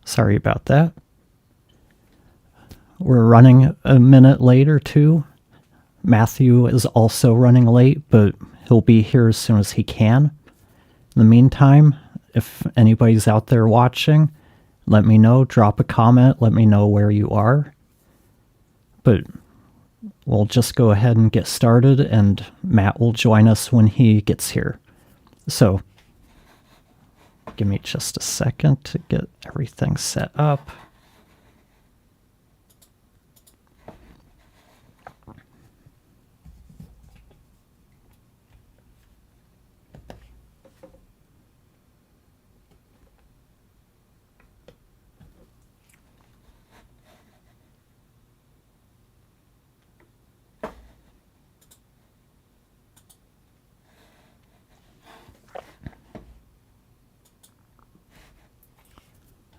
Sorry about that. We're running a minute late or two. Matthew is also running late, but he'll be here as soon as he can. In the meantime, if anybody's out there watching, let me know. Drop a comment. Let me know where you are. But we'll just go ahead and get started, and Matt will join us when he gets here. So, give me just a second to get everything set up.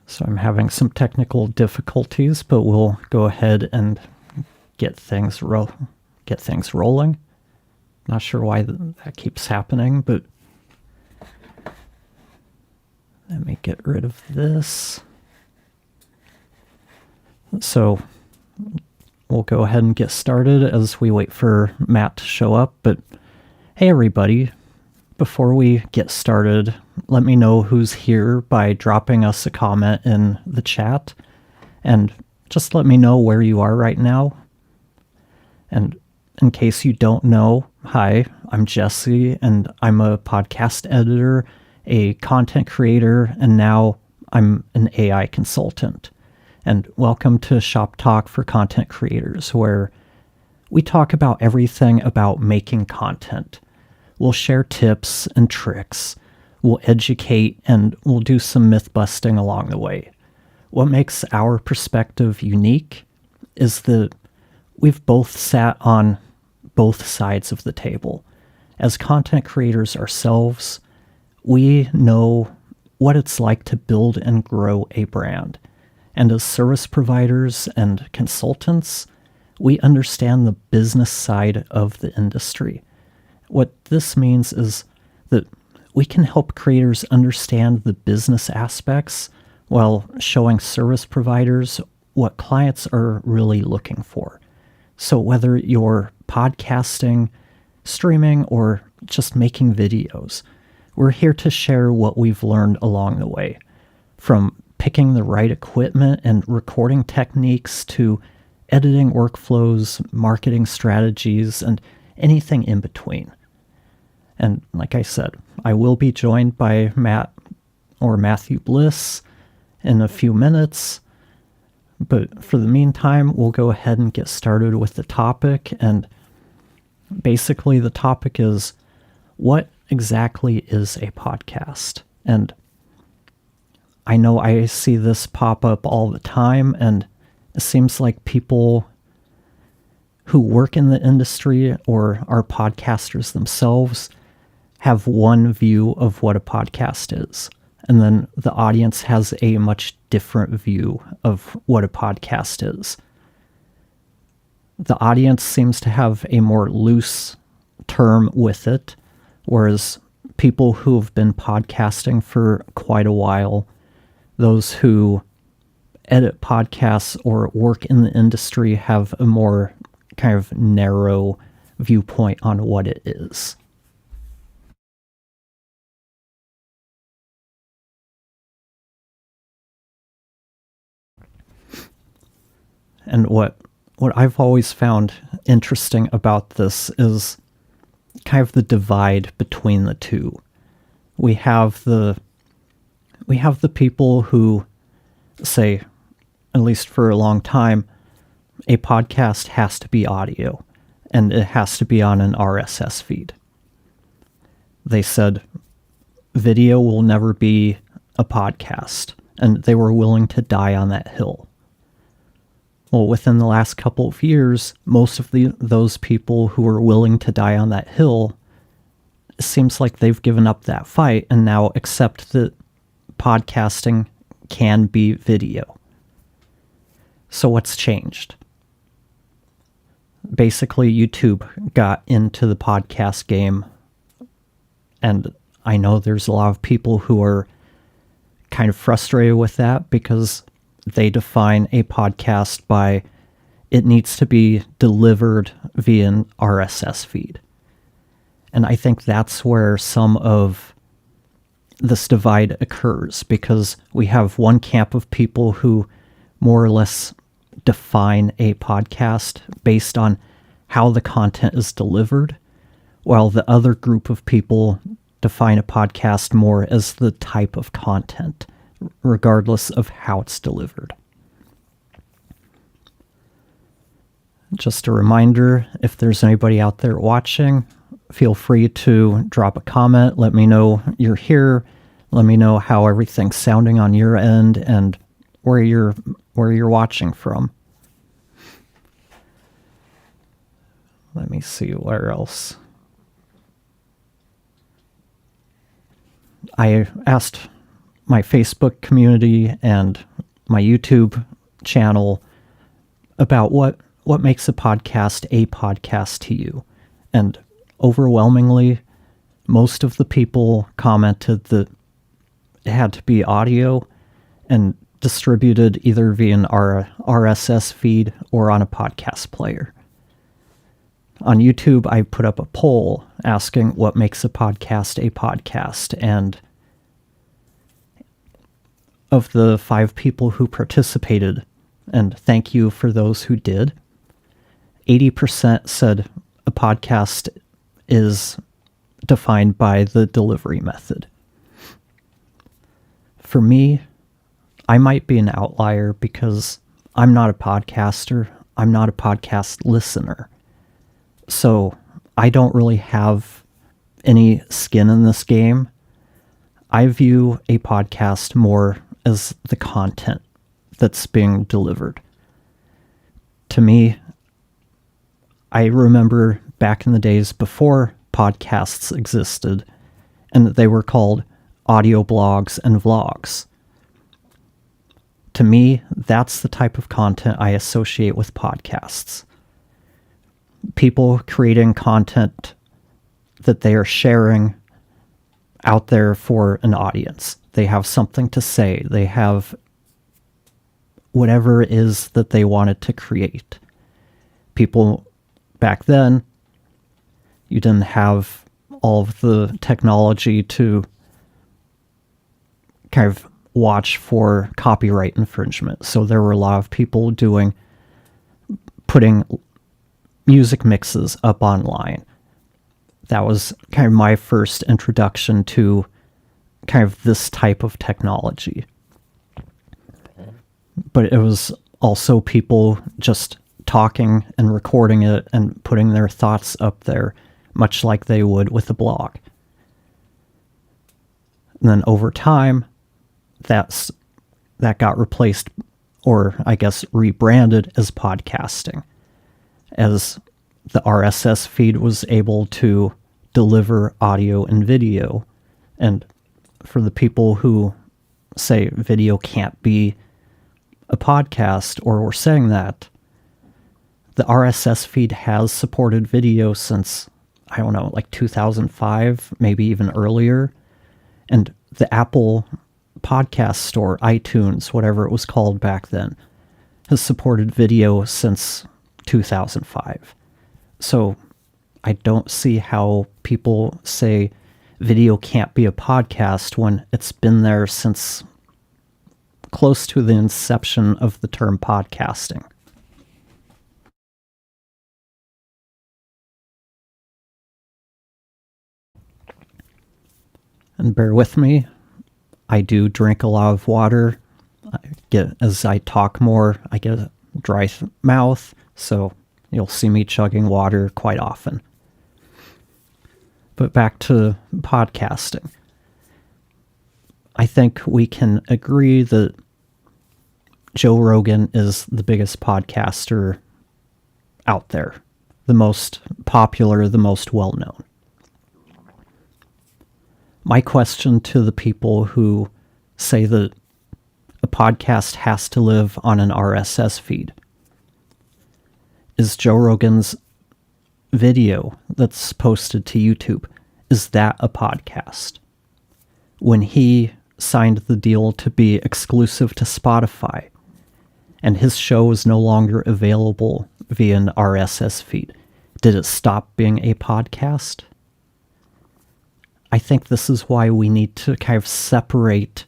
So I'm having some technical difficulties, but we'll go ahead and get things rolling. Not sure why that keeps happening, but let me get rid of this. So we'll go ahead and get started as we wait for Matt to show up. But hey, everybody. Before we get started, let me know who's here by dropping us a comment in the chat. And just let me know where you are right now. And in case you don't know, hi, I'm Jesse, and I'm a podcast editor, a content creator, and now I'm an AI consultant. And welcome to Shop Talk for Content Creators, where we talk about everything about making content. We'll share tips and tricks, we'll educate, and we'll do some myth busting along the way. What makes our perspective unique is that we've both sat on both sides of the table. As content creators ourselves, we know what it's like to build and grow a brand. And as service providers and consultants, we understand the business side of the industry. What this means is that we can help creators understand the business aspects while showing service providers what clients are really looking for. So whether you're podcasting, streaming, or just making videos, we're here to share what we've learned along the way. From picking the right equipment and recording techniques to editing workflows, marketing strategies, and anything in between. And like I said, I will be joined by Matt or Matthew Bliss in a few minutes. But for the meantime, we'll go ahead and get started with the topic. And basically the topic is, what exactly is a podcast? And I know I see this pop up all the time, and it seems like people who work in the industry or are podcasters themselves have one view of what a podcast is. And then the audience has a much different view of what a podcast is. The audience seems to have a more loose term with it, whereas people who have been podcasting for quite a while, those who edit podcasts or work in the industry, have a more kind of narrow viewpoint on what it is. And what I've always found interesting about this is kind of the divide between the two. We have the people who say, at least for a long time, a podcast has to be audio, and it has to be on an RSS feed. They said video will never be a podcast, and they were willing to die on that hill. Well, within the last couple of years, most of those people who were willing to die on that hill, it seems like they've given up that fight and now accept that podcasting can be video. So what's changed? Basically, YouTube got into the podcast game, and I know there's a lot of people who are kind of frustrated with that because they define a podcast by it needs to be delivered via an RSS feed. And I think that's where some of this divide occurs, because we have one camp of people who more or less define a podcast based on how the content is delivered, while the other group of people define a podcast more as the type of content, regardless of how it's delivered. Just a reminder, if there's anybody out there watching, feel free to drop a comment. Let me know you're here. Let me know how everything's sounding on your end and where you're watching from. Let me see where else. I asked my Facebook community and my YouTube channel about what makes a podcast to you. And overwhelmingly, most of the people commented that it had to be audio and distributed either via an RSS feed or on a podcast player. On YouTube, I put up a poll asking what makes a podcast, and of the 5 people who participated, and thank you for those who did, 80% said a podcast is defined by the delivery method. For me, I might be an outlier because I'm not a podcaster. I'm not a podcast listener. So I don't really have any skin in this game. I view a podcast more as the content that's being delivered. To me, I remember back in the days before podcasts existed, and they were called audio blogs and vlogs. To me, that's the type of content I associate with podcasts. People creating content that they are sharing out there for an audience. They have something to say. They have whatever it is that they wanted to create. People back then, you didn't have all of the technology to kind of watch for copyright infringement. So there were a lot of people putting music mixes up online. That was kind of my first introduction to kind of this type of technology. But it was also people just talking and recording it and putting their thoughts up there, much like they would with a blog. And then over time, that got replaced, or I guess rebranded, as podcasting, as the RSS feed was able to deliver audio and video. And for the people who say video can't be a podcast, or were saying that, the RSS feed has supported video since, I don't know, like 2005, maybe even earlier. And the Apple podcast store, iTunes, whatever it was called back then, has supported video since 2005. So I don't see how people say video can't be a podcast when it's been there since close to the inception of the term podcasting. And bear with me, I do drink a lot of water. As I talk more, I get a dry mouth, so you'll see me chugging water quite often. But back to podcasting. I think we can agree that Joe Rogan is the biggest podcaster out there, the most popular, the most well-known. My question to the people who say that a podcast has to live on an RSS feed is Joe Rogan's video that's posted to YouTube, is that a podcast? When he signed the deal to be exclusive to Spotify, and his show is no longer available via an RSS feed. Did it stop being a podcast? I think this is why we need to kind of separate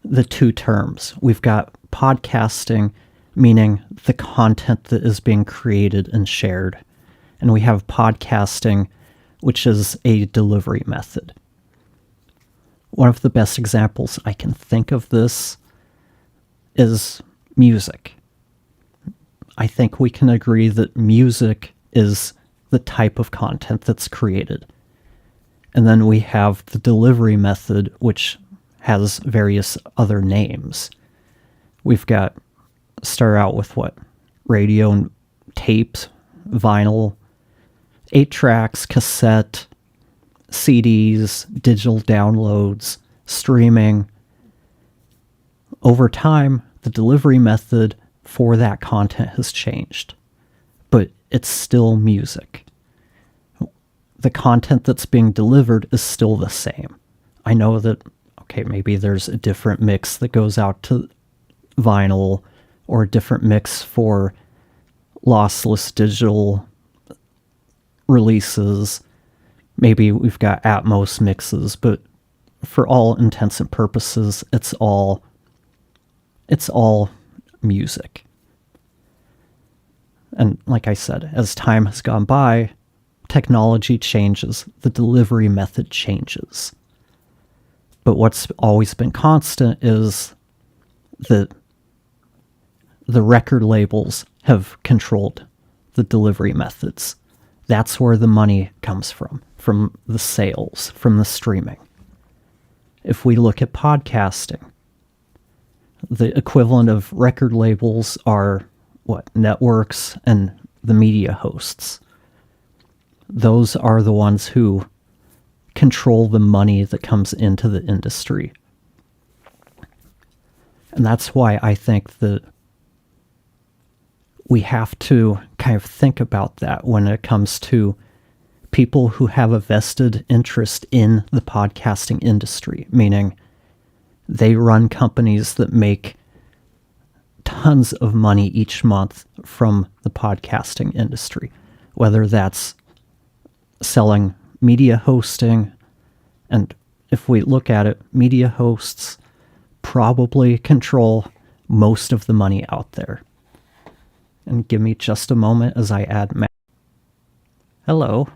the two terms. We've got podcasting, meaning the content that is being created and shared. And we have podcasting, which is a delivery method. One of the best examples I can think of this is music. I think we can agree that music is the type of content that's created. And then we have the delivery method, which has various other names. We've got, start out with what? Radio and tapes, vinyl, 8 tracks, cassette, CDs, digital downloads, streaming. Over time, the delivery method for that content has changed, but it's still music. The content that's being delivered is still the same. I know that, okay, maybe there's a different mix that goes out to vinyl or a different mix for lossless digital releases. Maybe we've got Atmos mixes, but for all intents and purposes, it's all music. And like I said, as time has gone by, technology changes, the delivery method changes. But what's always been constant is that the record labels have controlled the delivery methods. That's where the money comes from the sales, from the streaming. If we look at podcasting, the equivalent of record labels are networks and the media hosts. Those are the ones who control the money that comes into the industry. And that's why I think that we have to kind of think about that when it comes to people who have a vested interest in the podcasting industry, meaning they run companies that make tons of money each month from the podcasting industry, whether that's selling media hosting. And if we look at it, media hosts probably control most of the money out there. And give me just a moment as I add Matt. Hello.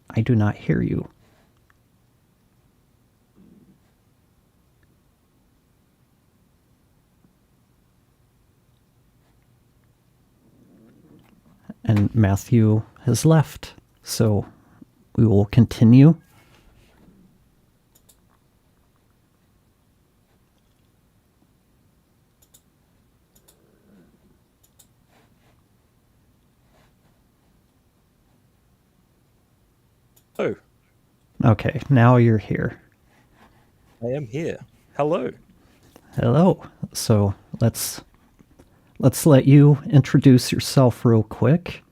I do not hear you. And Matthew has left, so we will continue. Oh. Okay, now you're here. I am here. Hello. Hello. So let's let you introduce yourself real quick.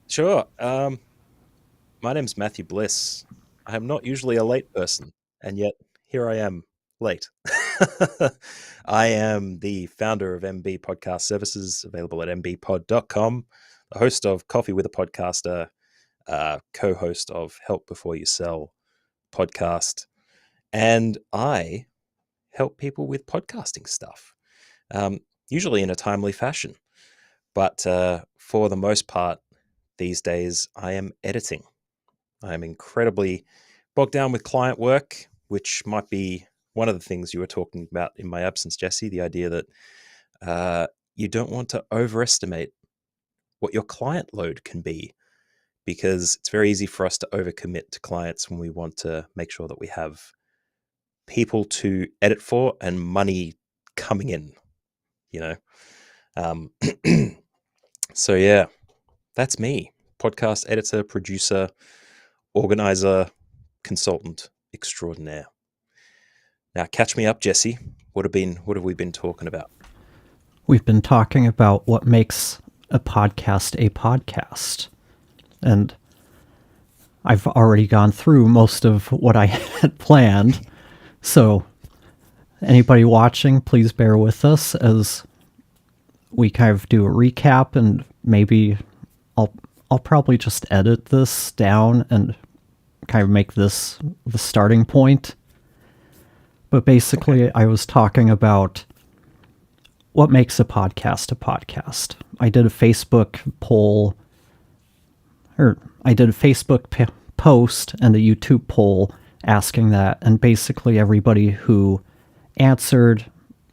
Sure. My name's Matthew Bliss. I am not usually a late person, and yet here I am late. I am the founder of MB Podcast Services, available at mbpod.com, the host of Coffee with a Podcaster, co-host of Help Before You Sell podcast, and I help people with podcasting stuff, usually in a timely fashion. But for the most part, these days, I am editing. I am incredibly bogged down with client work, which might be one of the things you were talking about in my absence, Jesse, the idea that you don't want to overestimate what your client load can be, because it's very easy for us to overcommit to clients when we want to make sure that we have people to edit for and money coming in, you know? So yeah, that's me. Podcast editor, producer, organizer, consultant extraordinaire. Now, catch me up, Jesse. What have we been talking about? We've been talking about what makes a podcast? And I've already gone through most of what I had planned. So anybody watching, please bear with us as we kind of do a recap, and maybe I'll probably just edit this down and kind of make this the starting point. But basically, Okay. I was talking about what makes a podcast a podcast. I did a Facebook poll, or I did a Facebook post and a YouTube poll asking that, and basically everybody who answered,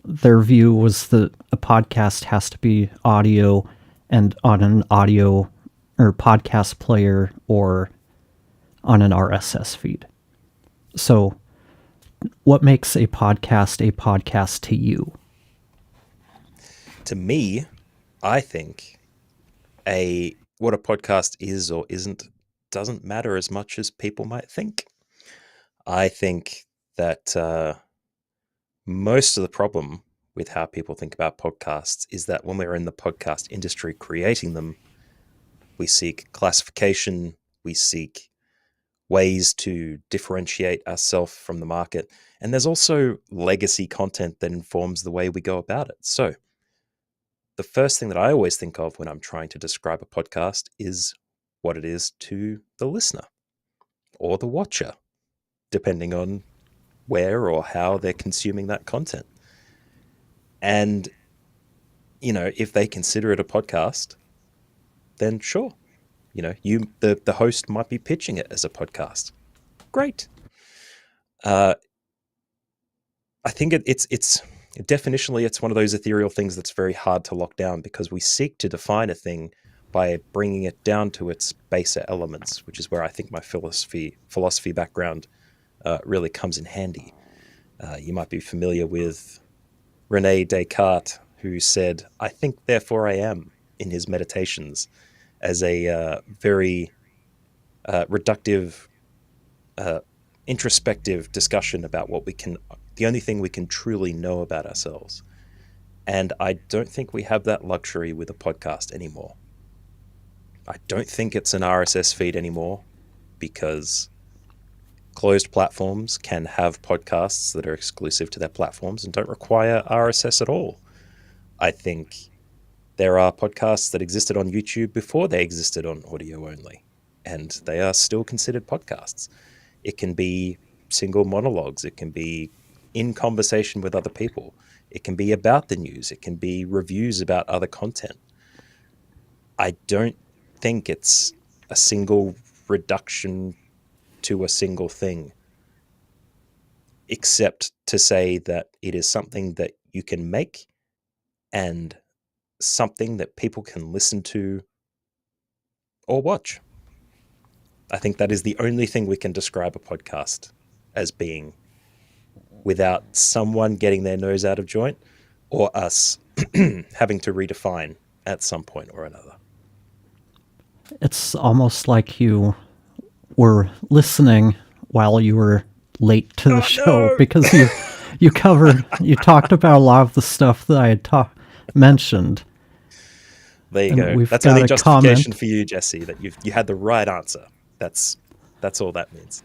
their view was that a podcast has to be audio and on an audio or podcast player or on an RSS feed. So, what makes a podcast to you? To me, I think what a podcast is or isn't doesn't matter as much as people might think. I think that most of the problem with how people think about podcasts is that when we're in the podcast industry creating them, we seek classification, we seek ways to differentiate ourselves from the market, and there's also legacy content that informs the way we go about it. So, the first thing that I always think of when I'm trying to describe a podcast is what it is to the listener or the watcher, depending on where or how they're consuming that content. And, if they consider it a podcast, then sure, the host might be pitching it as a podcast. Great. Uh, I think it's definitionally it's one of those ethereal things that's very hard to lock down because we seek to define a thing by bringing it down to its baser elements, which is where I think my philosophy background really comes in handy. You might be familiar with Rene Descartes, who said, "I think, therefore I am," in his meditations, as a very reductive, uh, introspective discussion about the only thing we can truly know about ourselves. And I don't think we have that luxury with a podcast anymore. I don't think it's an RSS feed anymore because closed platforms can have podcasts that are exclusive to their platforms and don't require RSS at all. I think there are podcasts that existed on YouTube before they existed on audio only, and they are still considered podcasts. It can be single monologues, it can be in conversation with other people, it can be about the news, it can be reviews about other content. I don't think it's a single reduction to a single thing, except to say that it is something that you can make and something that people can listen to or watch. I think that is the only thing we can describe a podcast as being without someone getting their nose out of joint or us having to redefine at some point or another. It's almost like you were listening while you were late to the Oh show no! because you talked about a lot of the stuff that I had mentioned. There you And go. we've That's got only a justification comment. for you, Jesse, that you had the right answer. That's all that means.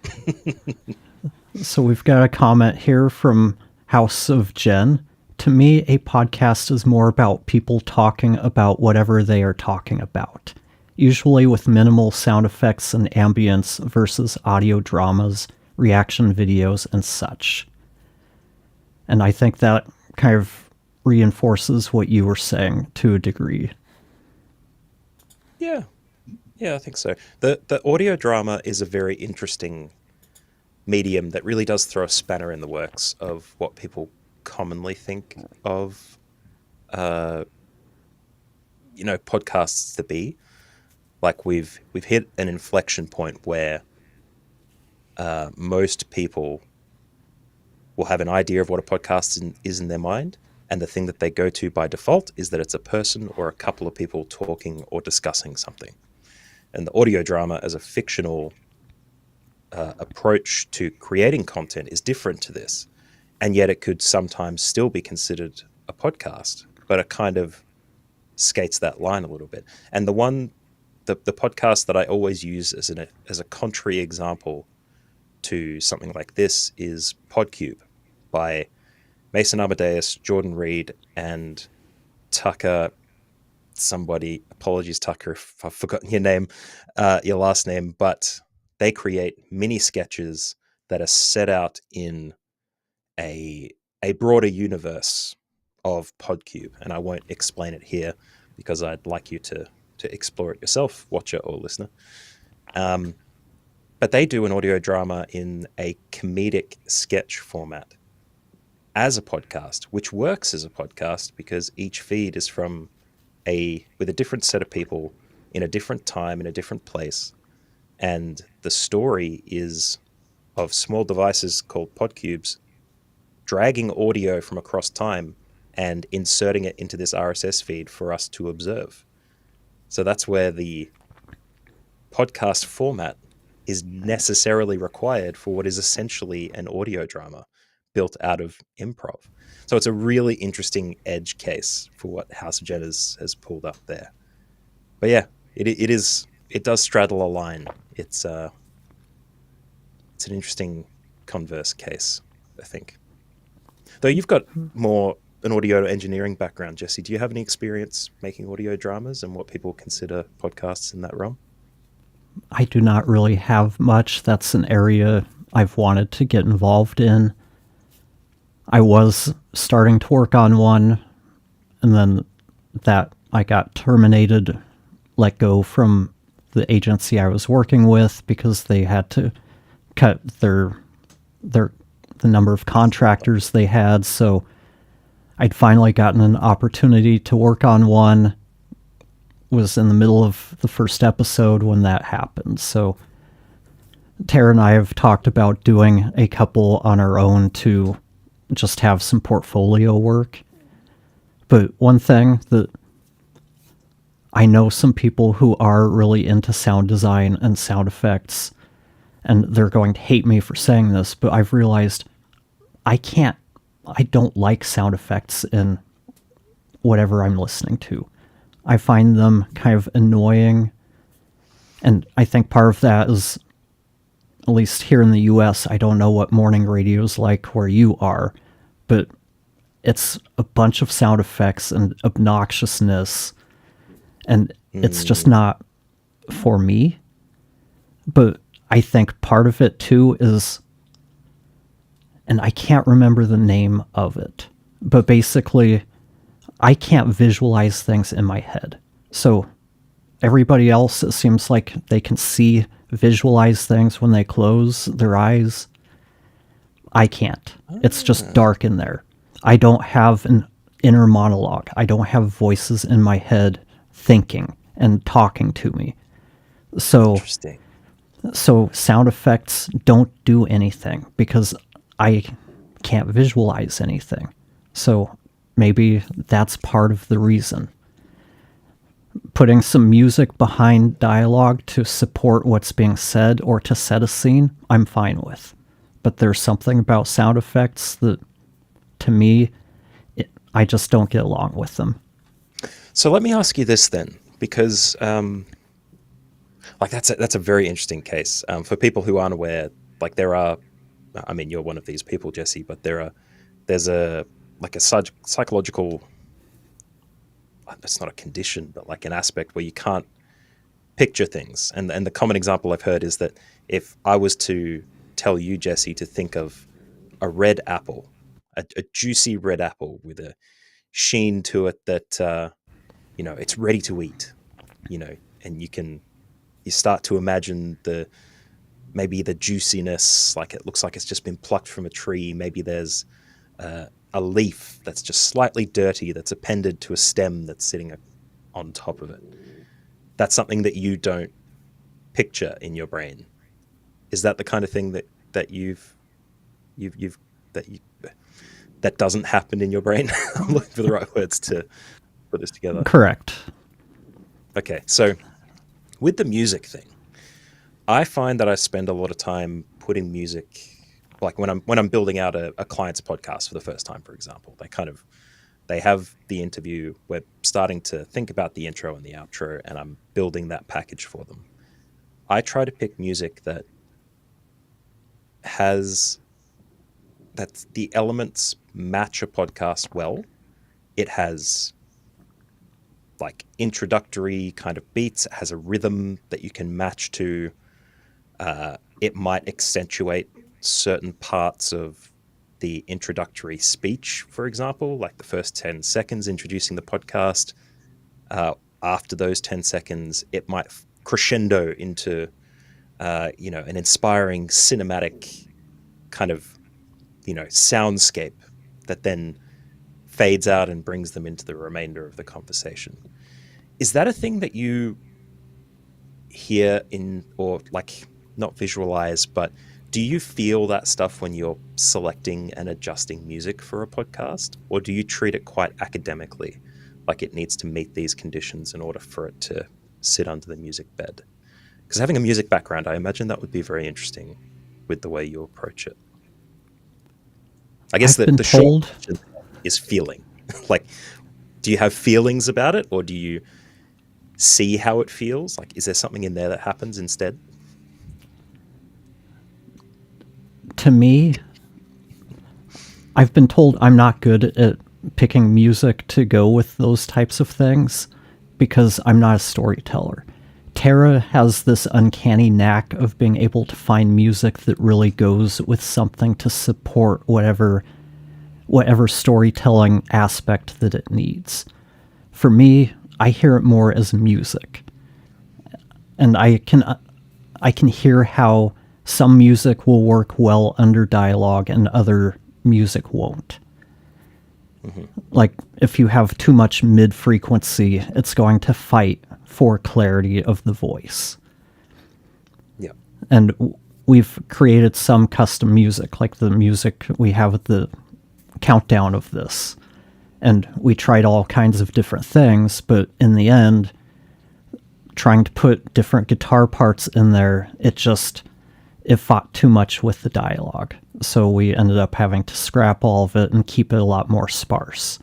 So we've got a comment here from House of Jen. To me, a podcast is more about people talking about whatever they are talking about, usually with minimal sound effects and ambience versus audio dramas, reaction videos, and such. And I think that kind of reinforces what you were saying to a degree. Yeah. Yeah, I think so. The audio drama is a very interesting medium that really does throw a spanner in the works of what people commonly think of uh, podcasts to be. Like we've hit an inflection point where most people will have an idea of what a podcast is in their mind, and the thing that they go to by default is that it's a person or a couple of people talking or discussing something. And the audio drama as a fictional approach to creating content is different to this, and yet it could sometimes still be considered a podcast, but a kind of skates that line a little bit. And the podcast that I always use as a contrary example to something like this is PodCube by Mason Amadeus, Jordan Reed, and Tucker. Somebody, apologies, Tucker, if I've forgotten your name, your last name, but they create mini sketches that are set out in a broader universe of PodCube, and I won't explain it here because I'd like you to explore it yourself, watcher or listener. But they do an audio drama in a comedic sketch format as a podcast, which works as a podcast because each feed is from with a different set of people in a different time in a different place, and the story is of small devices called PodCubes dragging audio from across time and inserting it into this RSS feed for us to observe. So that's where the podcast format is necessarily required for what is essentially an audio drama built out of improv. So it's a really interesting edge case for what House of Jen has pulled up there. But yeah, it does straddle a line. It's an interesting converse case, I think. Though you've got more an audio engineering background, Jesse, do you have any experience making audio dramas and what people consider podcasts in that realm? I do not really have much. That's an area I've wanted to get involved in. I was starting to work on one, and then that I got terminated, let go from the agency I was working with because they had to cut the number of contractors they had. So I'd finally gotten an opportunity to work on one. Was in the middle of the first episode when that happened. So Tara and I have talked about doing a couple on our own to just have some portfolio work. But one thing that I know some people who are really into sound design and sound effects, and they're going to hate me for saying this, but I've realized I don't like sound effects in whatever I'm listening to. I find them kind of annoying, and I think part of that is, at least here in the US, I don't know what morning radio is like where you are, but it's a bunch of sound effects and obnoxiousness, and it's just not for me. But I think part of it too is, and I can't remember the name of it, but basically I can't visualize things in my head. So everybody else, it seems like they can visualize things when they close their eyes. I can't. It's just dark in there. I don't have an inner monologue. I don't have voices in my head thinking and talking to me. So sound effects don't do anything because I can't visualize anything. So maybe that's part of the reason. Putting some music behind dialogue to support what's being said or to set a scene, I'm fine with. But there's something about sound effects that, to me, I just don't get along with them. So let me ask you this then, because that's a very interesting case. For people who aren't aware, like there are, I mean, you're one of these people, Jesse, but there's a psychological, it's not a condition, but like an aspect where you can't picture things. And the common example I've heard is that if I was to tell you, Jesse, to think of a red apple, a juicy red apple with a sheen to it that, it's ready to eat, and you start to imagine maybe the juiciness, like it looks like it's just been plucked from a tree. Maybe there's a leaf that's just slightly dirty that's appended to a stem that's sitting on top of it. That's something that you don't picture in your brain. Is that the kind of thing that that doesn't happen in your brain? I'm looking for the right words to put this together. Correct. Okay, so with the music thing, I find that I spend a lot of time putting music, like when I'm building out a client's podcast for the first time, for example. they have the interview, we're starting to think about the intro and the outro, and I'm building that package for them. I try to pick music that has that the elements match a podcast well. It has like introductory kind of beats. It has a rhythm that you can match to. It might accentuate certain parts of the introductory speech, for example, like the first 10 seconds introducing the podcast. After those 10 seconds, it might crescendo into, an inspiring cinematic kind of, soundscape that then fades out and brings them into the remainder of the conversation. Is that a thing that you hear in, or like not visualize, but do you feel that stuff when you're selecting and adjusting music for a podcast? Or do you treat it quite academically, like it needs to meet these conditions in order for it to sit under the music bed? Because having a music background, I imagine that would be very interesting with the way you approach it. I guess I've that been the short told question is feeling. Like, do you have feelings about it, or do you see how it feels? Like, is there something in there that happens instead? to me, I've been told I'm not good at picking music to go with those types of things because I'm not a storyteller. Tara has this uncanny knack of being able to find music that really goes with something to support whatever storytelling aspect that it needs. For me, I hear it more as music. And I can hear how some music will work well under dialogue and other music won't. Mm-hmm. Like, if you have too much mid-frequency, it's going to fight for clarity of the voice. Yeah. And we've created some custom music, like the music we have at the countdown of this. And we tried all kinds of different things, but in the end, trying to put different guitar parts in there, it fought too much with the dialogue. So we ended up having to scrap all of it and keep it a lot more sparse.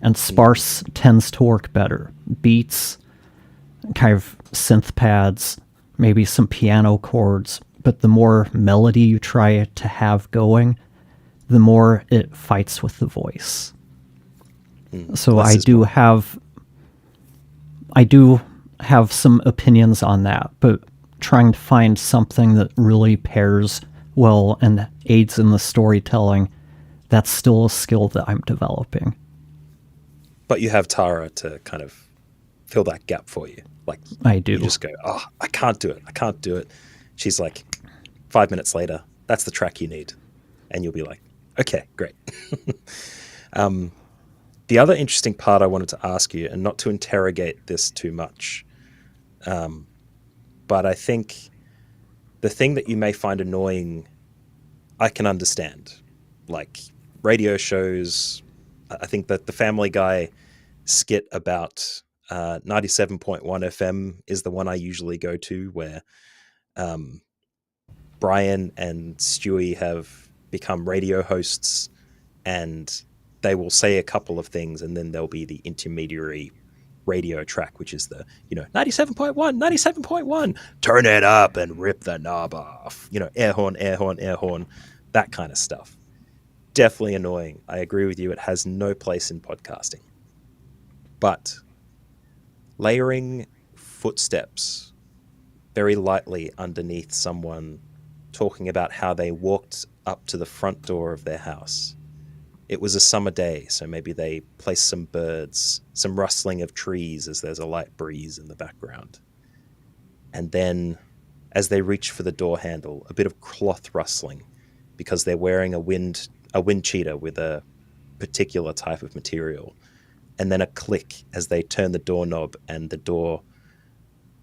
And sparse tends to work better. Beats, kind of synth pads, maybe some piano chords, but the more melody you try to have going, the more it fights with the voice. So I do have some opinions on that, but trying to find something that really pairs well and aids in the storytelling, that's still a skill that I'm developing. But you have Tara to kind of fill that gap for you. Like, I do. You just go, oh, I can't do it. She's like, 5 minutes later, that's the track you need. And you'll be like, okay, great. The other interesting part I wanted to ask you, and not to interrogate this too much, but I think the thing that you may find annoying, I can understand. Like radio shows, I think that the Family Guy skit about 97.1 FM is the one I usually go to, where Brian and Stewie have become radio hosts, and they will say a couple of things, and then there'll be the intermediary radio track, which is the 97.1, turn it up and rip the knob off, air horn, that kind of stuff. Definitely annoying. I agree with you. It has no place in podcasting. But layering footsteps very lightly underneath someone talking about how they walked up to the front door of their house. It was a summer day, so maybe they placed some birds, some rustling of trees as there's a light breeze in the background. And then, as they reach for the door handle, a bit of cloth rustling because they're wearing a wind cheater with a particular type of material. And then a click as they turn the doorknob and the door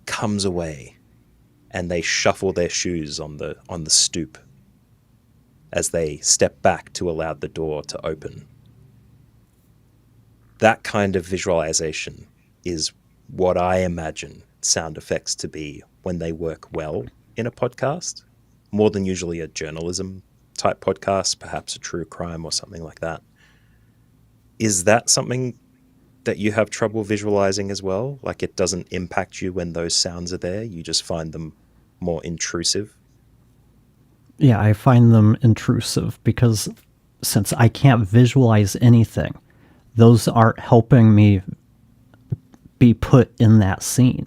comes away, and they shuffle their shoes on the stoop as they step back to allow the door to open. That kind of visualization is what I imagine sound effects to be when they work well in a podcast, more than usually a journalism type podcast, perhaps a true crime or something like that. Is that something that you have trouble visualizing as well? Like it doesn't impact you when those sounds are there, you just find them more intrusive? Yeah, I find them intrusive because since I can't visualize anything, those aren't helping me be put in that scene.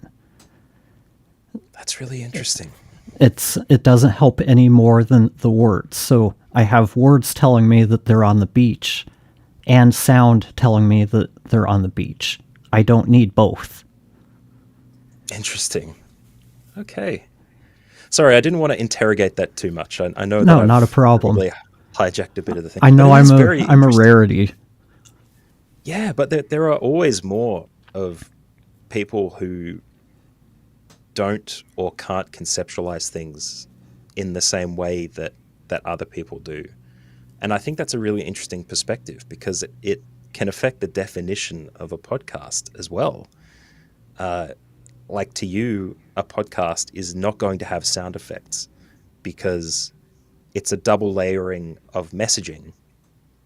That's really interesting. It doesn't help any more than the words. So I have words telling me that they're on the beach and sound telling me that they're on the beach. I don't need both. Interesting. Okay. Sorry, I didn't want to interrogate that too much. I know that No, not a I've problem. probably hijacked a bit of the thing. I know but it is I'm very a interesting. rarity. Yeah, but there are always more of people who don't or can't conceptualize things in the same way that other people do. And I think that's a really interesting perspective because it can affect the definition of a podcast as well. Like to you, a podcast is not going to have sound effects because it's a double layering of messaging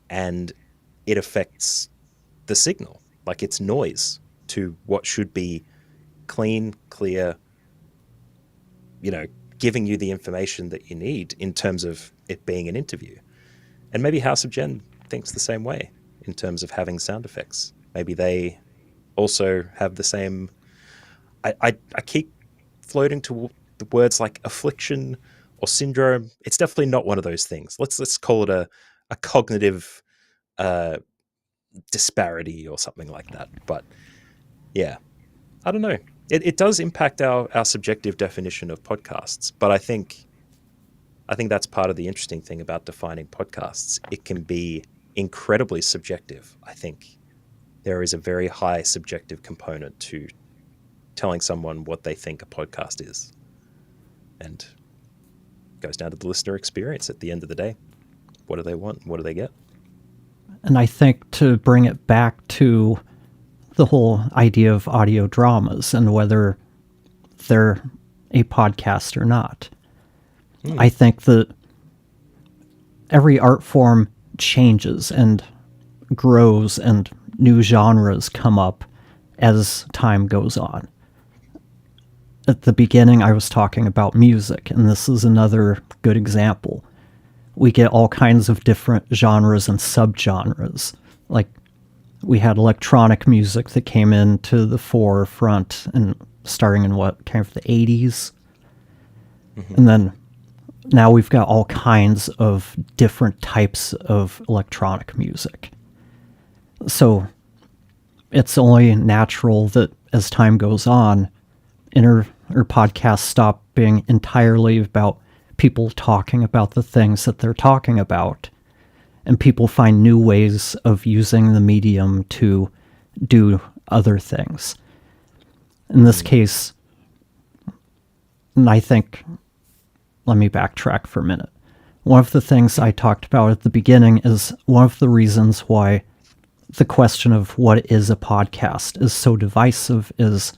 and it affects the signal. Like it's noise to what should be clean, clear, giving you the information that you need in terms of it being an interview. And maybe House of Jen thinks the same way in terms of having sound effects. Maybe they also have the same. I keep floating to the words like affliction or syndrome. It's definitely not one of those things. Let's call it a cognitive disparity or something like that. But yeah, I don't know. It does impact our subjective definition of podcasts, but I think that's part of the interesting thing about defining podcasts. It can be incredibly subjective. I think there is a very high subjective component to telling someone what they think a podcast is. And it goes down to the listener experience at the end of the day. What do they want? What do they get? And I think to bring it back to the whole idea of audio dramas and whether they're a podcast or not, I think that every art form changes and grows and new genres come up as time goes on. At the beginning, I was talking about music, and this is another good example. We get all kinds of different genres and subgenres. Like, we had electronic music that came into the forefront and starting in kind of the 80s. Mm-hmm. And then now we've got all kinds of different types of electronic music. So it's only natural that as time goes on, podcasts stop being entirely about people talking about the things that they're talking about, and people find new ways of using the medium to do other things. In this case, and I think, let me backtrack for a minute. One of the things I talked about at the beginning is one of the reasons why the question of what is a podcast is so divisive is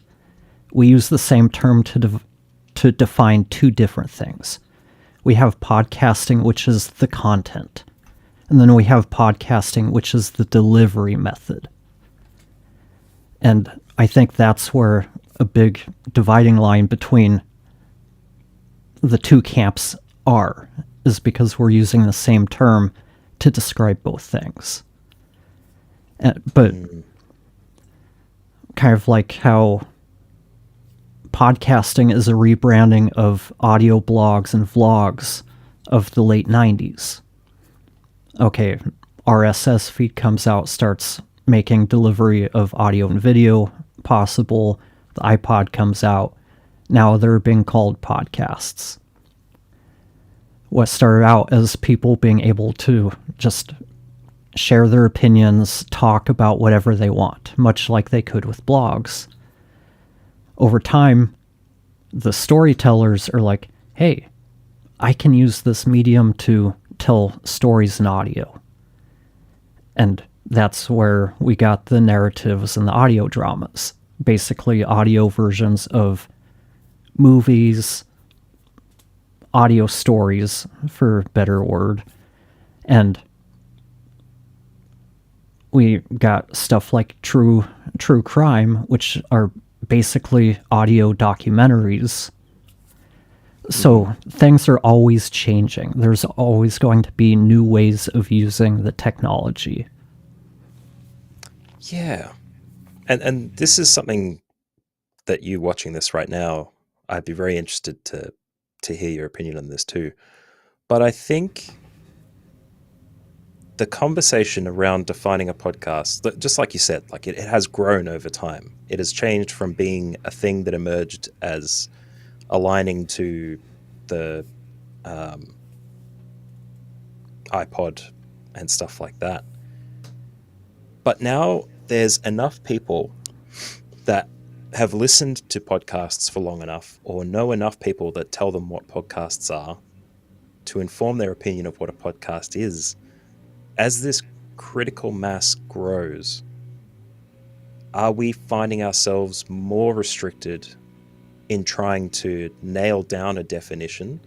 we use the same term to define two different things. We have podcasting, which is the content. And then we have podcasting, which is the delivery method. And I think that's where a big dividing line between the two camps is because we're using the same term to describe both things. But kind of like how podcasting is a rebranding of audio blogs and vlogs of the late 90s. Okay, RSS feed comes out, starts making delivery of audio and video possible. The iPod comes out. Now they're being called podcasts. What started out as people being able to just share their opinions, talk about whatever they want, much like they could with blogs. Over time, the storytellers are like, hey, I can use this medium to tell stories in audio. And that's where we got the narratives and the audio dramas. Basically, audio versions of movies, audio stories, for a better word. And we got stuff like true crime, which are basically audio documentaries. So things are always changing. There's always going to be new ways of using the technology. Yeah. And this is something that you watching this right now, I'd be very interested to hear your opinion on this too. But I think the conversation around defining a podcast, just like you said, like it has grown over time. It has changed from being a thing that emerged as aligning to the iPod and stuff like that. But now there's enough people that have listened to podcasts for long enough or know enough people that tell them what podcasts are to inform their opinion of what a podcast is. As this critical mass grows, are we finding ourselves more restricted in trying to nail down a definition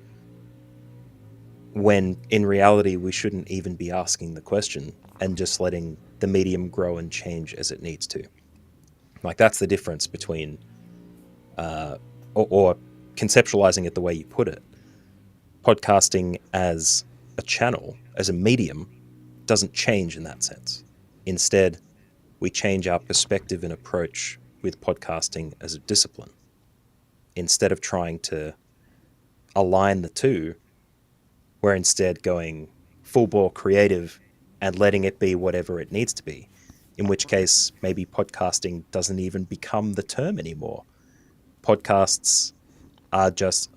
when in reality we shouldn't even be asking the question and just letting the medium grow and change as it needs to? Like, that's the difference between or conceptualizing it the way you put it. Podcasting as a channel, as a medium, doesn't change in that sense. Instead, we change our perspective and approach with podcasting as a discipline. Instead of trying to align the two, we're instead going full bore creative and letting it be whatever it needs to be. In which case, maybe podcasting doesn't even become the term anymore. Podcasts are just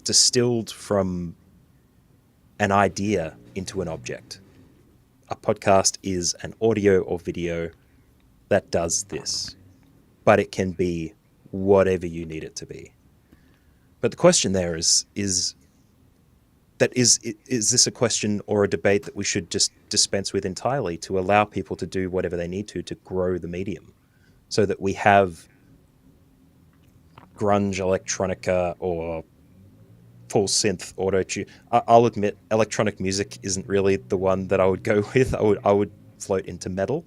distilled from an idea into an object. A podcast is an audio or video that does this, but it can be whatever you need it to be. But the question there is this a question or a debate that we should just dispense with entirely to allow people to do whatever they need to grow the medium, so that we have grunge electronica or full synth auto-tune? I'll admit electronic music isn't really the one that I would go with. I would float into metal,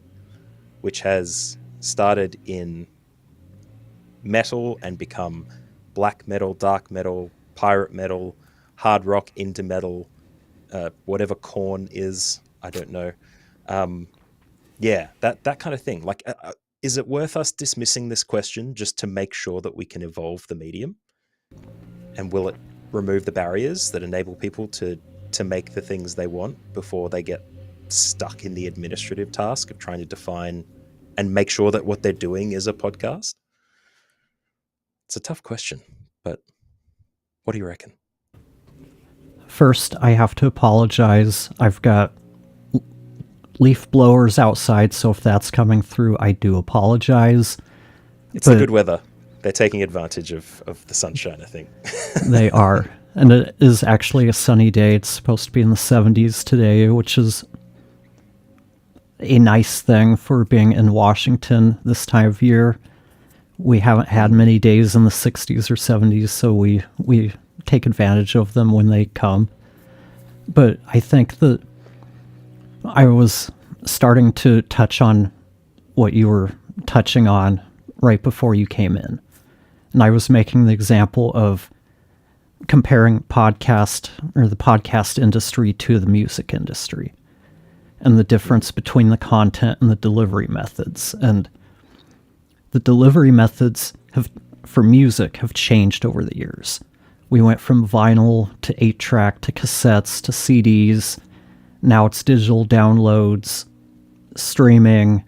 which has started in metal and become black metal, dark metal, pirate metal, hard rock into metal, whatever corn is, I don't know. Yeah, that kind of thing. Like, is it worth us dismissing this question just to make sure that we can evolve the medium? And will it remove the barriers that enable people to make the things they want before they get stuck in the administrative task of trying to define and make sure that what they're doing is a podcast? It's a tough question, but what do you reckon? First, I have to apologize. I've got leaf blowers outside, so if that's coming through, I do apologize. It's the good weather. They're taking advantage of the sunshine, I think. They are. And it is actually a sunny day. It's supposed to be in the 70s today, which is a nice thing for being in Washington this time of year. We haven't had many days in the 60s or 70s, so we take advantage of them when they come. But I think that I was starting to touch on what you were touching on right before you came in. And I was making the example of comparing the podcast industry to the music industry and the difference between the content and the delivery methods. And the delivery methods for music have changed over the years. We went from vinyl to 8-track to cassettes to CDs. Now it's digital downloads, streaming,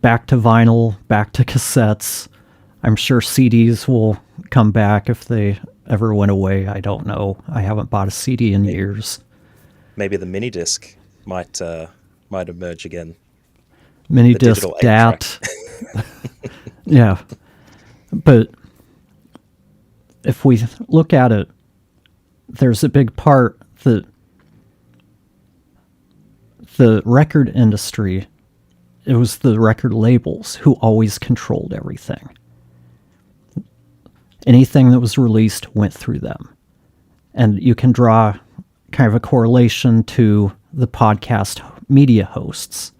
back to vinyl, back to cassettes. I'm sure CDs will come back if they ever went away. I don't know. I haven't bought a CD in years. Maybe the mini disc might emerge again. Mini disc DAT. Yeah. But if we look at it, there's a big part that the record industry, it was the record labels who always controlled everything. Anything that was released went through them. And you can draw kind of a correlation to the podcast media hosts.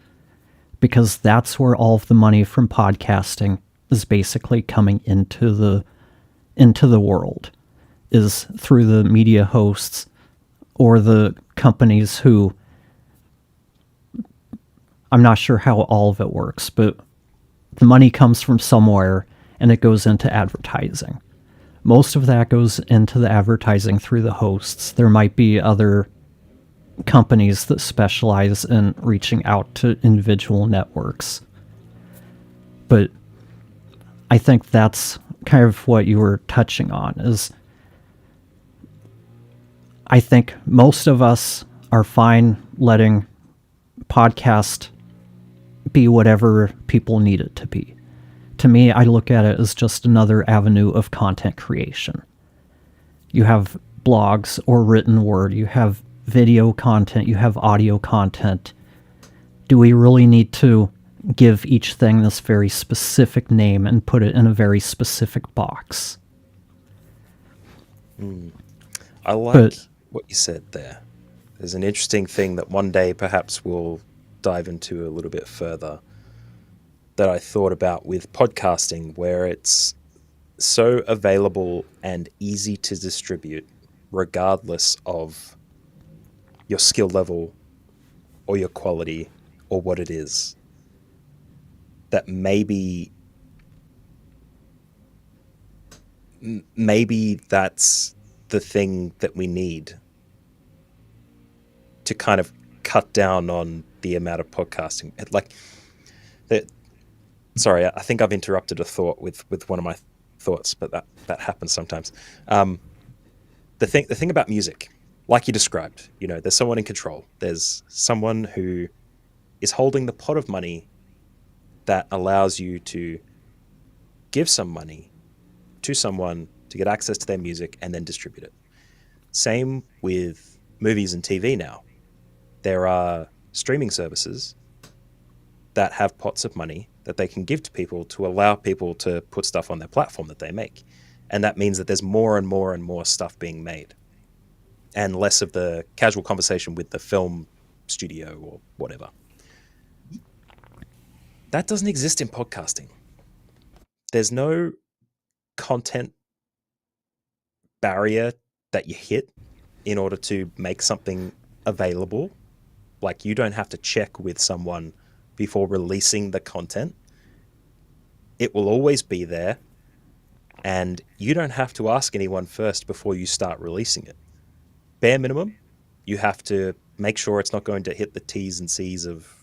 because that's where all of the money from podcasting is basically coming into the world, is through the media hosts or the companies who, I'm not sure how all of it works, but the money comes from somewhere and it goes into advertising. Most of that goes into the advertising through the hosts. There might be other companies that specialize in reaching out to individual networks. But I think that's kind of what you were touching on, is I think most of us are fine letting podcast be whatever people need it to be. To me, I look at it as just another avenue of content creation. You have blogs or written word, you have video content, you have audio content. Do we really need to give each thing this very specific name and put it in a very specific box? I like what you said there. There's an interesting thing that one day perhaps we'll dive into a little bit further that I thought about with podcasting, where it's so available and easy to distribute regardless of your skill level or your quality or what it is, that maybe that's the thing that we need to kind of cut down on the amount of podcasting. Like that. Sorry, I think I've interrupted a thought with one of my thoughts, but that happens sometimes. The thing about music, like you described, there's someone in control. There's someone who is holding the pot of money that allows you to give some money to someone to get access to their music and then distribute it. Same with movies and TV now. There are streaming services that have pots of money that they can give to people to allow people to put stuff on their platform that they make. And that means that there's more and more and more stuff being made, and less of the casual conversation with the film studio or whatever. That doesn't exist in podcasting. There's no content barrier that you hit in order to make something available. Like, you don't have to check with someone before releasing the content. It will always be there, and you don't have to ask anyone first before you start releasing it. Bare minimum, you have to make sure it's not going to hit the T's and C's of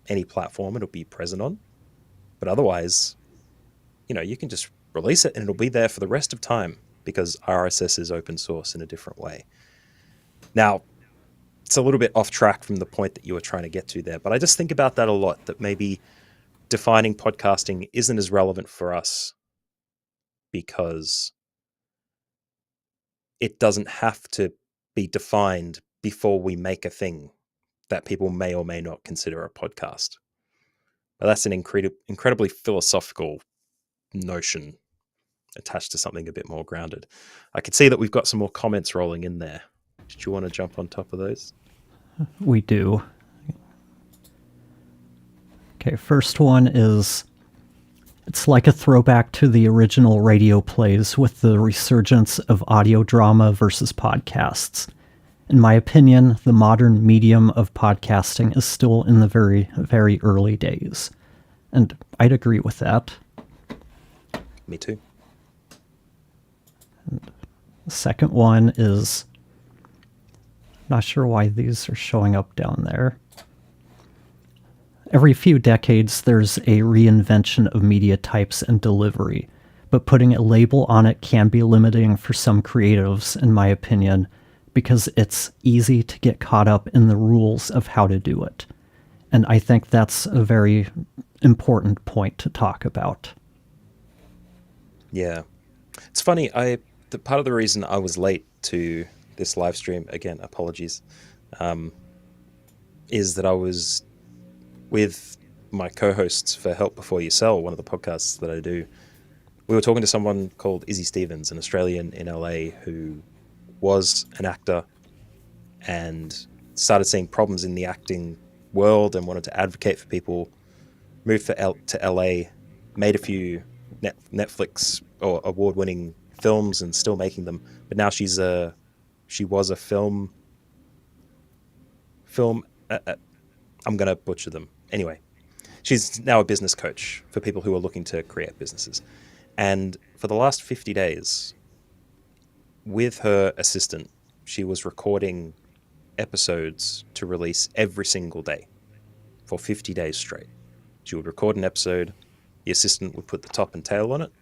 any platform it'll be present on. But otherwise, you can just release it and it'll be there for the rest of time, because RSS is open source in a different way. Now, it's a little bit off track from the point that you were trying to get to there, but I just think about that a lot, that maybe defining podcasting isn't as relevant for us because it doesn't have to be defined before we make a thing that people may or may not consider a podcast. But that's an incredibly philosophical notion attached to something a bit more grounded. I can see that we've got some more comments rolling in there. Did you want to jump on top of those? We do. Okay, first one is, it's like a throwback to the original radio plays with the resurgence of audio drama versus podcasts. In my opinion, the modern medium of podcasting is still in the very, very early days. And I'd agree with that. Me too. And the second one is, not sure why these are showing up down there. Every few decades, there's a reinvention of media types and delivery, but putting a label on it can be limiting for some creatives, in my opinion, because it's easy to get caught up in the rules of how to do it. And I think that's a very important point to talk about. Yeah. It's funny, part of the reason I was late to this live stream, again, apologies, is that I was with my co-hosts for Help Before You Sell, one of the podcasts that I do. We were talking to someone called Izzy Stevens, an Australian in LA who was an actor and started seeing problems in the acting world and wanted to advocate for people moved to LA, made a few Netflix or award-winning films and still making them. But now she was a film. I'm going to butcher them. Anyway, she's now a business coach for people who are looking to create businesses. And for the last 50 days, with her assistant, she was recording episodes to release every single day for 50 days straight. She would record an episode, the assistant would put the top and tail on it,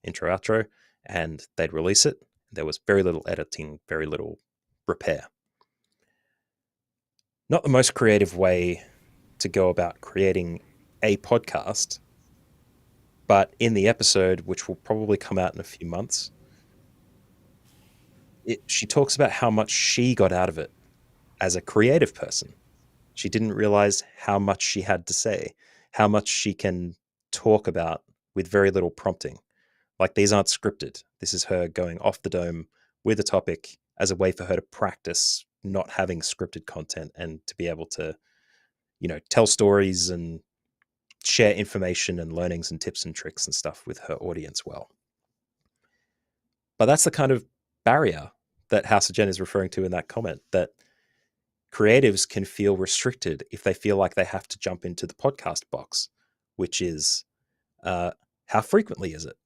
intro, outro, and they'd release it. There was very little editing, very little repair. Not the most creative way to go about creating a podcast, but in the episode, which will probably come out in a few months, she talks about how much she got out of it as a creative person. She didn't realize how much she had to say, how much she can talk about with very little prompting. Like, these aren't scripted. This is her going off the dome with a topic as a way for her to practice not having scripted content and to be able to, tell stories and share information and learnings and tips and tricks and stuff with her audience well. But that's the kind of barrier that House of Jen is referring to in that comment, that creatives can feel restricted if they feel like they have to jump into the podcast box, which is how frequently is it?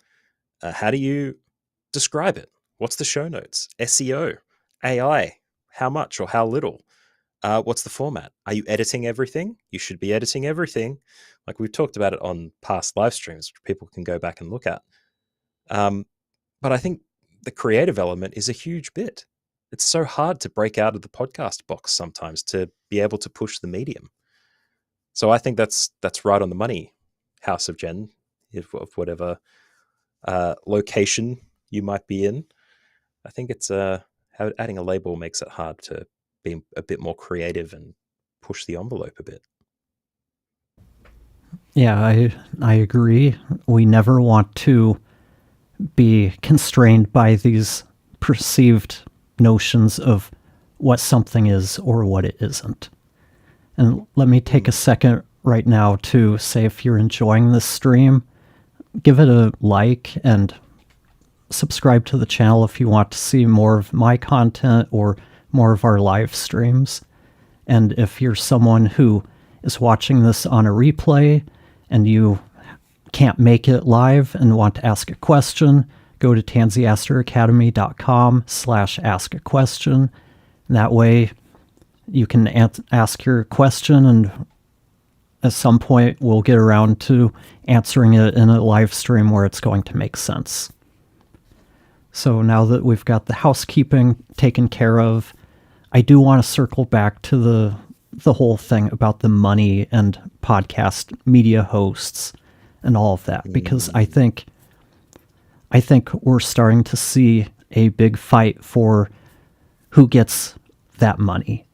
How do you describe it? What's the show notes? SEO, AI, how much or how little? What's the format? Are you editing everything? You should be editing everything. Like, we've talked about it on past live streams, which people can go back and look at. But I think the creative element is a huge bit. It's so hard to break out of the podcast box sometimes to be able to push the medium. So I think that's right on the money, House of Jen, of whatever location you might be in. I think it's adding a label makes it hard to be a bit more creative and push the envelope a bit. Yeah, I agree. We never want to be constrained by these perceived notions of what something is or what it isn't. And let me take a second right now to say, if you're enjoying this stream, give it a like and subscribe to the channel if you want to see more of my content or more of our live streams. And if you're someone who is watching this on a replay and you can't make it live and want to ask a question, go to tansyastoracademy.com/ask a question. That way you can ask your question, and at some point we'll get around to answering it in a live stream where it's going to make sense. So now that we've got the housekeeping taken care of, I do want to circle back to the whole thing about the money and podcast media hosts and all of that, because I think we're starting to see a big fight for who gets that money.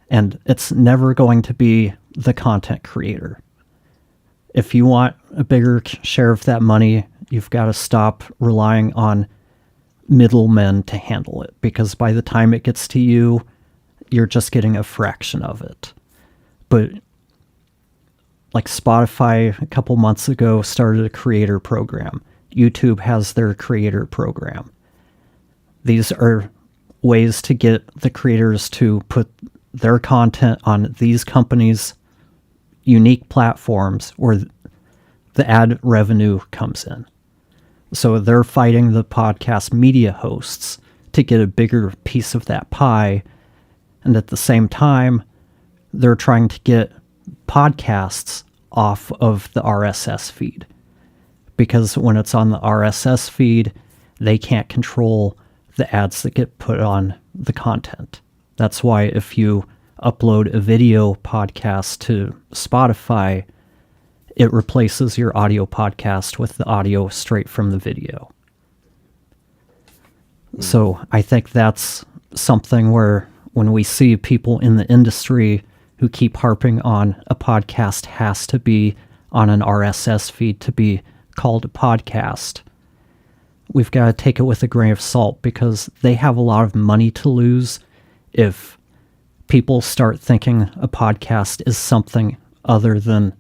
And it's never going to be the content creator. If you want a bigger share of that money, you've got to stop relying on middlemen to handle it, because by the time it gets to you, you're just getting a fraction of it. But like Spotify a couple months ago started a creator program. YouTube has their creator program. These are ways to get the creators to put their content on these companies' unique platforms where the ad revenue comes in. So they're fighting the podcast media hosts to get a bigger piece of that pie. And at the same time, they're trying to get podcasts off of the RSS feed. Because when it's on the RSS feed, they can't control the ads that get put on the content. That's why if you upload a video podcast to Spotify, it replaces your audio podcast with the audio straight from the video. So I think that's something where when we see people in the industry who keep harping on a podcast has to be on an RSS feed to be called a podcast, we've got to take it with a grain of salt, because they have a lot of money to lose if people start thinking a podcast is something other than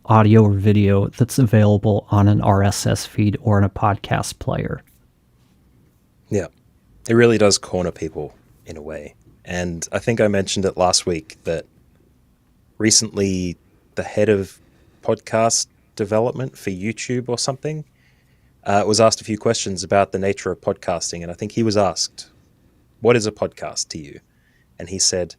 audio or video that's available on an RSS feed or in a podcast player. Yeah, it really does corner people in a way. And I think I mentioned it last week that recently the head of podcast development for YouTube or something was asked a few questions about the nature of podcasting. And I think he was asked, what is a podcast to you? And he said,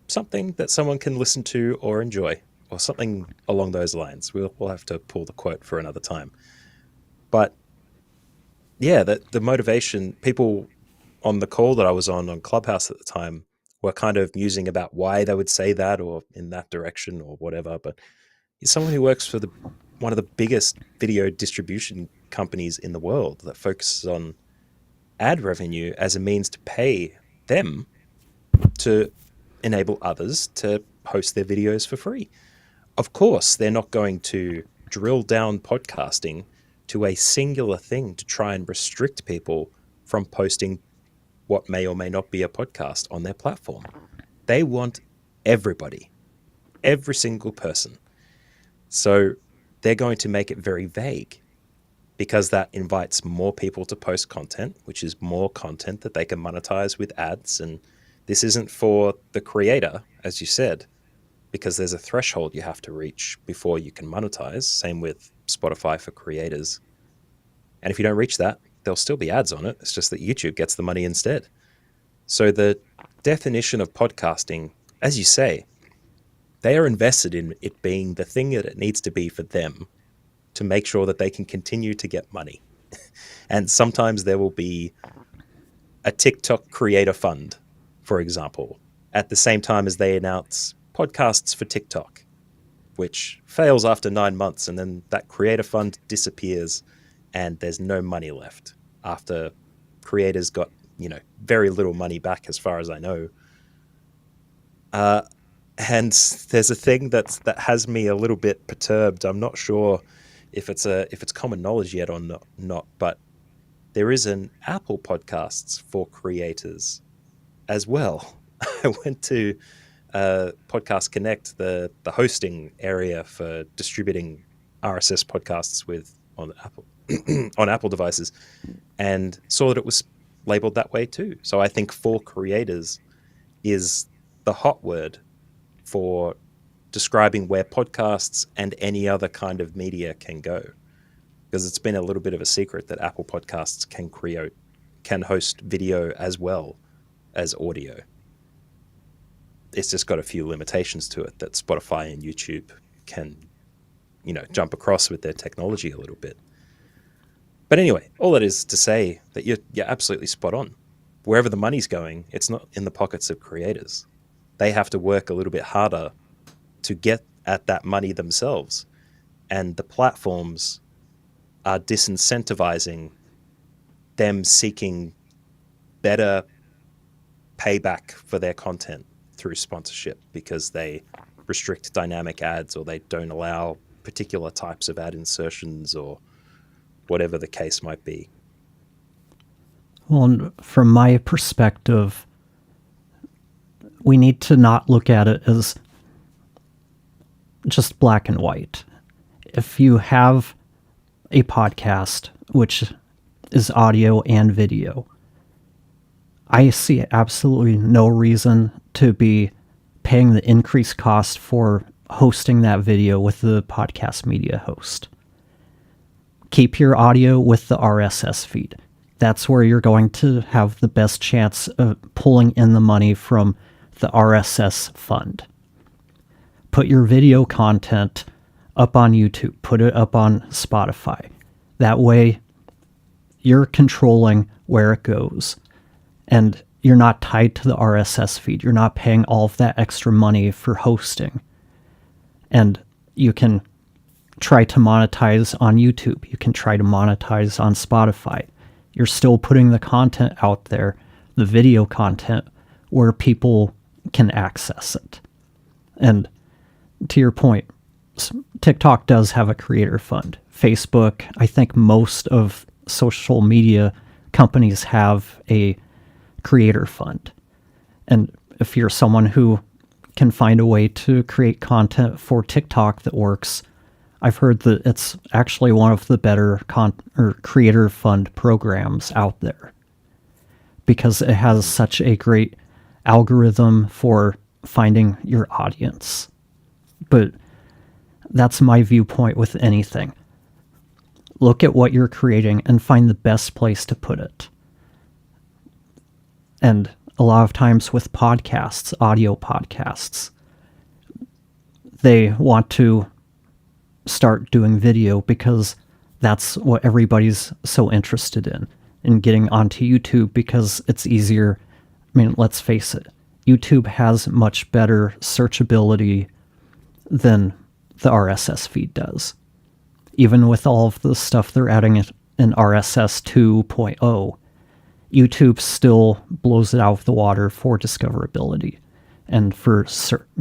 something that someone can listen to or enjoy, or something along those lines. We'll have to pull the quote for another time. But yeah, the motivation, people on the call that I was on Clubhouse at the time were kind of musing about why they would say that or in that direction or whatever. But he's someone who works for one of the biggest video distribution companies in the world that focuses on ad revenue as a means to pay them to enable others to host their videos for free. Of course, they're not going to drill down podcasting to a singular thing to try and restrict people from posting what may or may not be a podcast on their platform. They want everybody, every single person. So they're going to make it very vague because that invites more people to post content, which is more content that they can monetize with ads. And this isn't for the creator, as you said, because there's a threshold you have to reach before you can monetize. Same with Spotify for creators. And if you don't reach that, there'll still be ads on it. It's just that YouTube gets the money instead. So the definition of podcasting, as you say, they are invested in it being the thing that it needs to be for them to make sure that they can continue to get money. And sometimes there will be a TikTok creator fund, for example, at the same time as they announce podcasts for TikTok, which fails after 9 months, and then that creator fund disappears and there's no money left after creators got, very little money back as far as I know. And there's a thing that has me a little bit perturbed. I'm not sure if it's common knowledge yet or not, but there is an Apple Podcasts for creators as well. I went to Podcast Connect, the hosting area for distributing RSS podcasts on Apple on Apple devices, and saw that it was labeled that way too. So I think for creators is the hot word for describing where podcasts and any other kind of media can go, because it's been a little bit of a secret that Apple Podcasts can host video as well as audio. It's just got a few limitations to it that Spotify and YouTube can, jump across with their technology a little bit. But anyway, all that is to say that you're absolutely spot on. Wherever the money's going, it's not in the pockets of creators. They have to work a little bit harder to get at that money themselves. And the platforms are disincentivizing them seeking better payback for their content through sponsorship because they restrict dynamic ads or they don't allow particular types of ad insertions or whatever the case might be. Well, and from my perspective, we need to not look at it as just black and white. If you have a podcast, which is audio and video, I see absolutely no reason to be paying the increased cost for hosting that video with the podcast media host. Keep your audio with the RSS feed. That's where you're going to have the best chance of pulling in the money from the RSS fund. Put your video content up on YouTube. Put it up on Spotify. That way, you're controlling where it goes. And you're not tied to the RSS feed. You're not paying all of that extra money for hosting. And you can try to monetize on YouTube. You can try to monetize on Spotify. You're still putting the content out there, the video content, where people can access it. And to your point, TikTok does have a creator fund. Facebook, I think most of social media companies have a creator fund. And if you're someone who can find a way to create content for TikTok that works, I've heard that it's actually one of the better creator fund programs out there because it has such a great algorithm for finding your audience. But that's my viewpoint with anything. Look at what you're creating and find the best place to put it. And a lot of times with podcasts, audio podcasts, they want to start doing video because that's what everybody's so interested in getting onto YouTube because it's easier. I mean, let's face it, YouTube has much better searchability than the RSS feed does. Even with all of the stuff they're adding in RSS 2.0, YouTube still blows it out of the water for discoverability and for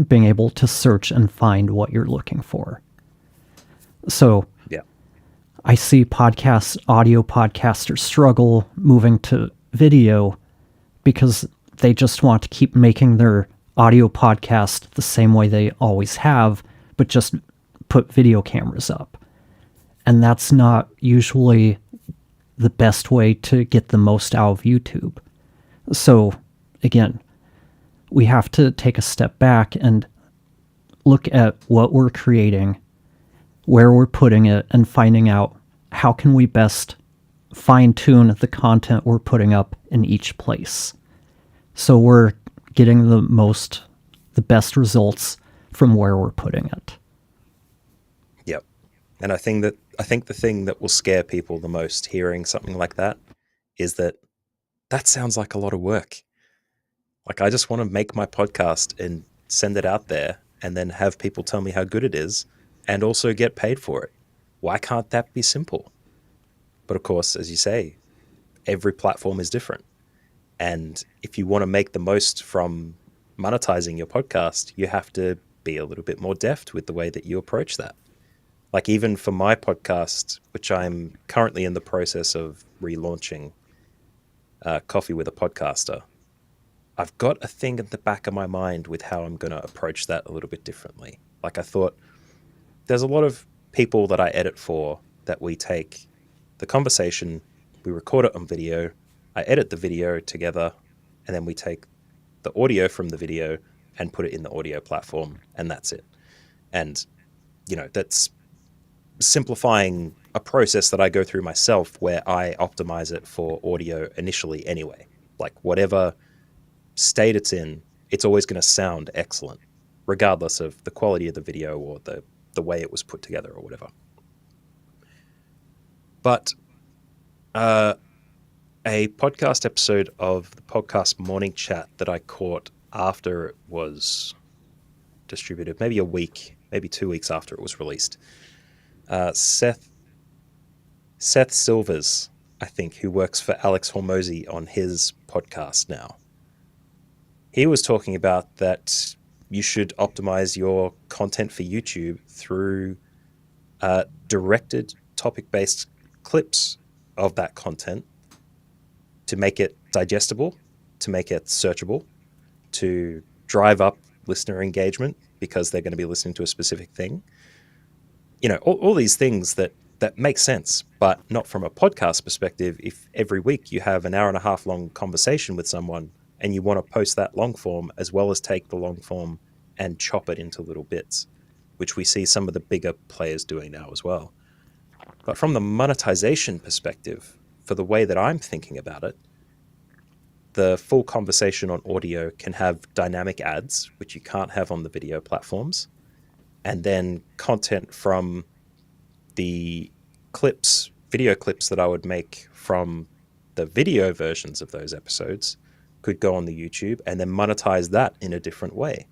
being able to search and find what you're looking for. So yeah, I see audio podcasters struggle moving to video because they just want to keep making their audio podcast the same way they always have, but just put video cameras up. And that's not usually the best way to get the most out of YouTube. So again, we have to take a step back and look at what we're creating, where we're putting it, and finding out how can we best fine-tune the content we're putting up in each place. So we're getting the best results from where we're putting it. Yep. And I think the thing that will scare people the most hearing something like that is that sounds like a lot of work. Like, I just want to make my podcast and send it out there and then have people tell me how good it is and also get paid for it. Why can't that be simple? But of course, as you say, every platform is different. And if you want to make the most from monetizing your podcast, you have to be a little bit more deft with the way that you approach that. Like, even for my podcast, which I'm currently in the process of relaunching, Coffee with a Podcaster, I've got a thing at the back of my mind with how I'm going to approach that a little bit differently. Like, I thought there's a lot of people that I edit for that we take the conversation, we record it on video, I edit the video together, and then we take the audio from the video and put it in the audio platform, and that's it. And, that's simplifying a process that I go through myself where I optimize it for audio initially anyway. Like, whatever state it's in, it's always going to sound excellent, regardless of the quality of the video or the way it was put together or whatever. But a podcast episode of the podcast Morning Chat that I caught after it was distributed, maybe a week, maybe 2 weeks after it was released, Seth Silvers, I think, who works for Alex Hormozy on his podcast now, he was talking about that you should optimize your content for YouTube through directed topic-based clips of that content to make it digestible, to make it searchable, to drive up listener engagement because they're going to be listening to a specific thing. All these things that make sense, but not from a podcast perspective. If every week you have an hour and a half long conversation with someone and you want to post that long form as well as take the long form and chop it into little bits, which we see some of the bigger players doing now as well. But from the monetization perspective, for the way that I'm thinking about it, the full conversation on audio can have dynamic ads, which you can't have on the video platforms. And then content from the video clips that I would make from the video versions of those episodes could go on the YouTube and then monetize that in a different way.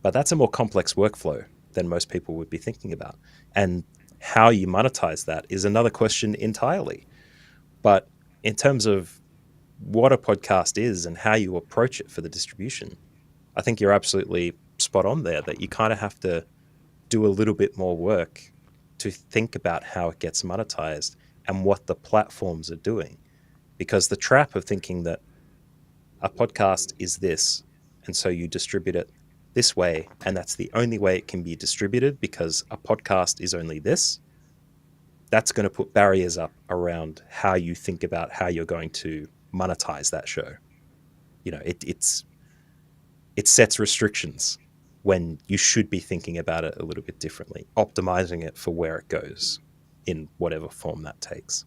But that's a more complex workflow than most people would be thinking about. And how you monetize that is another question entirely. But in terms of what a podcast is and how you approach it for the distribution, I think you're absolutely spot on there, that you kind of have to do a little bit more work to think about how it gets monetized and what the platforms are doing. Because the trap of thinking that a podcast is this, and so you distribute it this way, and that's the only way it can be distributed because a podcast is only this, that's going to put barriers up around how you think about how you're going to monetize that show. You know, it sets restrictions when you should be thinking about it a little bit differently, optimizing it for where it goes in whatever form that takes.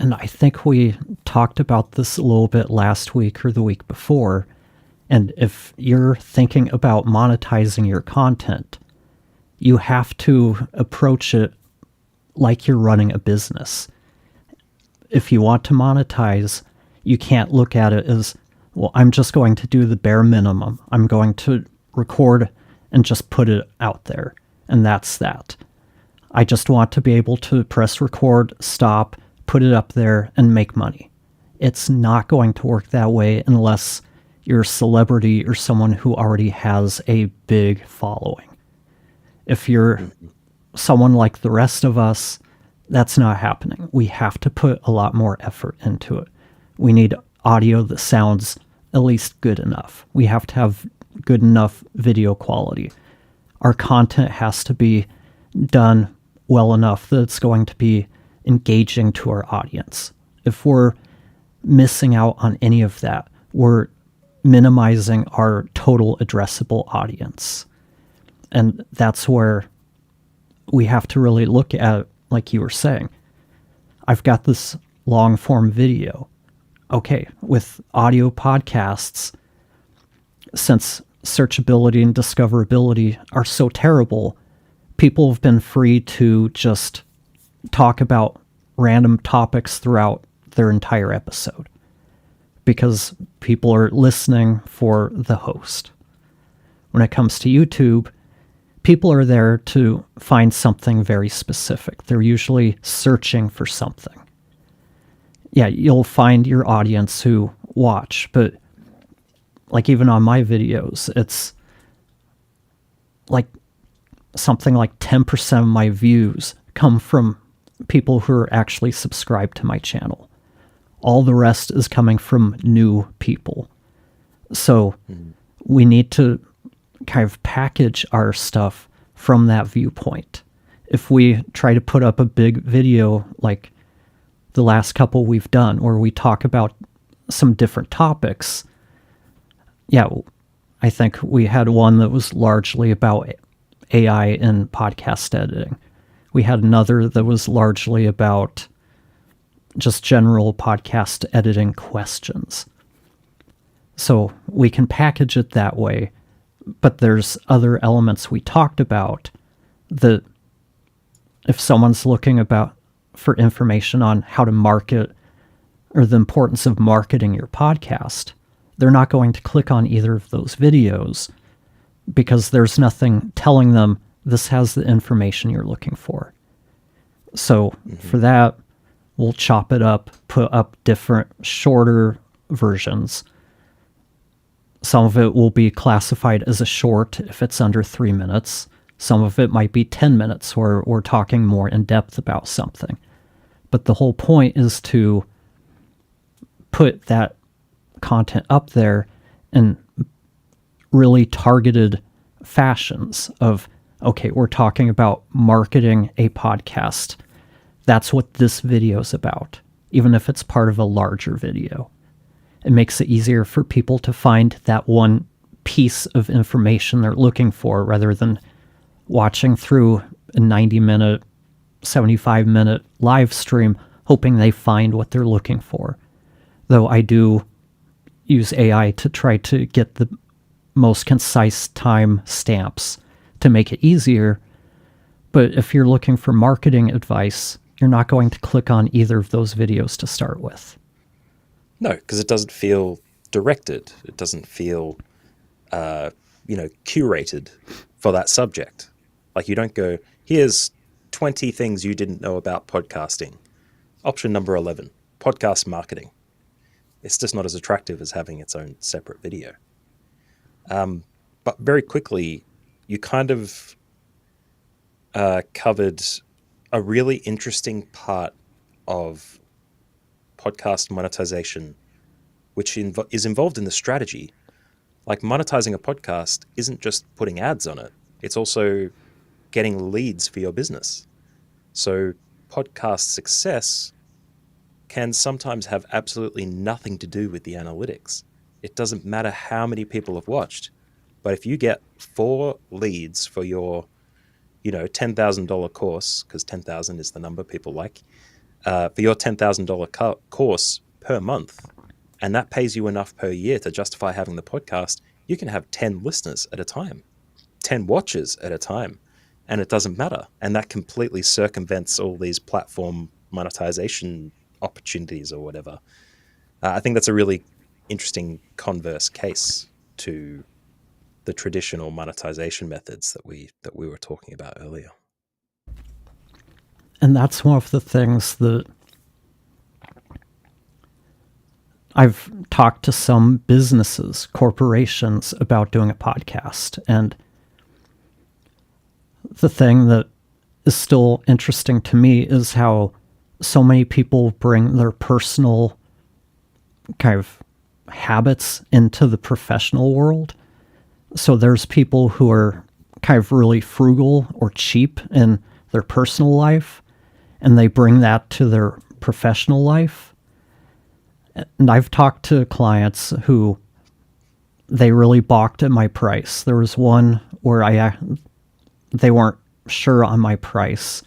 And I think we talked about this a little bit last week or the week before. And if you're thinking about monetizing your content, you have to approach it like you're running a business. If you want to monetize, you can't look at it as, well, I'm just going to do the bare minimum. I'm going to record and just put it out there. And that's that. I just want to be able to press record, stop, put it up there, and make money. It's not going to work that way unless you're a celebrity or someone who already has a big following. If you're someone like the rest of us, that's not happening. We have to put a lot more effort into it. We need audio that sounds at least good enough. We have to have good enough video quality. Our content has to be done well enough that it's going to be engaging to our audience. If we're missing out on any of that, we're minimizing our total addressable audience. And that's where we have to really look at, like you were saying, I've got this long form video. Okay, with audio podcasts, since searchability and discoverability are so terrible, people have been free to just talk about random topics throughout their entire episode because people are listening for the host. When it comes to YouTube, people are there to find something very specific. They're usually searching for something. Yeah, you'll find your audience who watch, but like even on my videos, it's like something like 10% of my views come from people who are actually subscribed to my channel. All the rest is coming from new people. So we need to kind of package our stuff from that viewpoint. If we try to put up a big video like the last couple we've done where we talk about some different topics, yeah, I think we had one that was largely about AI and podcast editing. We had another that was largely about just general podcast editing questions. So we can package it that way, but there's other elements we talked about that if someone's looking for information on how to market or the importance of marketing your podcast, they're not going to click on either of those videos because there's nothing telling them this has the information you're looking for. So for that, we'll chop it up, put up different shorter versions. Some of it will be classified as a short if it's under 3 minutes. Some of it might be 10 minutes where we're talking more in depth about something. But the whole point is to put that content up there in really targeted fashions of, okay, we're talking about marketing a podcast. That's what this video is about, even if it's part of a larger video. It makes it easier for people to find that one piece of information they're looking for rather than watching through a 90-minute, 75-minute live stream hoping they find what they're looking for. Though I do use AI to try to get the most concise time stamps to make it easier. But if you're looking for marketing advice, you're not going to click on either of those videos to start with. No, because it doesn't feel directed. It doesn't feel, curated for that subject. Like you don't go, here's 20 things you didn't know about podcasting. Option number 11, podcast marketing. It's just not as attractive as having its own separate video. But very quickly, you kind of covered a really interesting part of podcast monetization, which is involved in the strategy Like monetizing a podcast isn't just putting ads on it. It's also getting leads for your business. So podcast success can sometimes have absolutely nothing to do with the analytics. It doesn't matter how many people have watched, but if you get 4 leads for your, $10,000 course, because 10,000 is the number people like, for your $10,000 course per month, and that pays you enough per year to justify having the podcast, you can have 10 listeners at a time, 10 watches at a time, and it doesn't matter. And that completely circumvents all these platform monetization opportunities or whatever. I think that's a really interesting converse case to the traditional monetization methods that we were talking about earlier. And that's one of the things that I've talked to some businesses, corporations, about doing a podcast. And the thing that is still interesting to me is how so many people bring their personal kind of habits into the professional world. So there's people who are kind of really frugal or cheap in their personal life, and they bring that to their professional life. And I've talked to clients who they really balked at my price. There was one where they weren't sure on my price,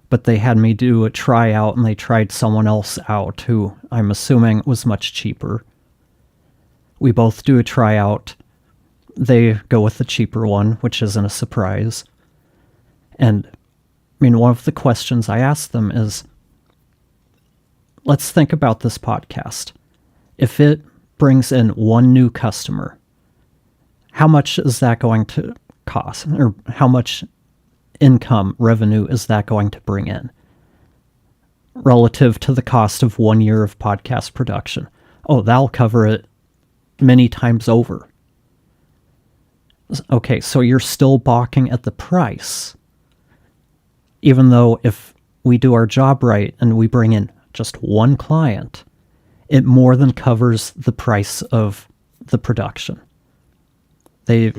but they had me do a tryout, and they tried someone else out who I'm assuming was much cheaper. We both do a tryout. They go with the cheaper one, which isn't a surprise. And I mean, one of the questions I ask them is, let's think about this podcast. If it brings in one new customer, how much is that going to cost? Or how much income revenue is that going to bring in relative to the cost of 1 year of podcast production? Oh, that'll cover it many times over. Okay, so you're still balking at the price, even though if we do our job right and we bring in just one client, it more than covers the price of the production. They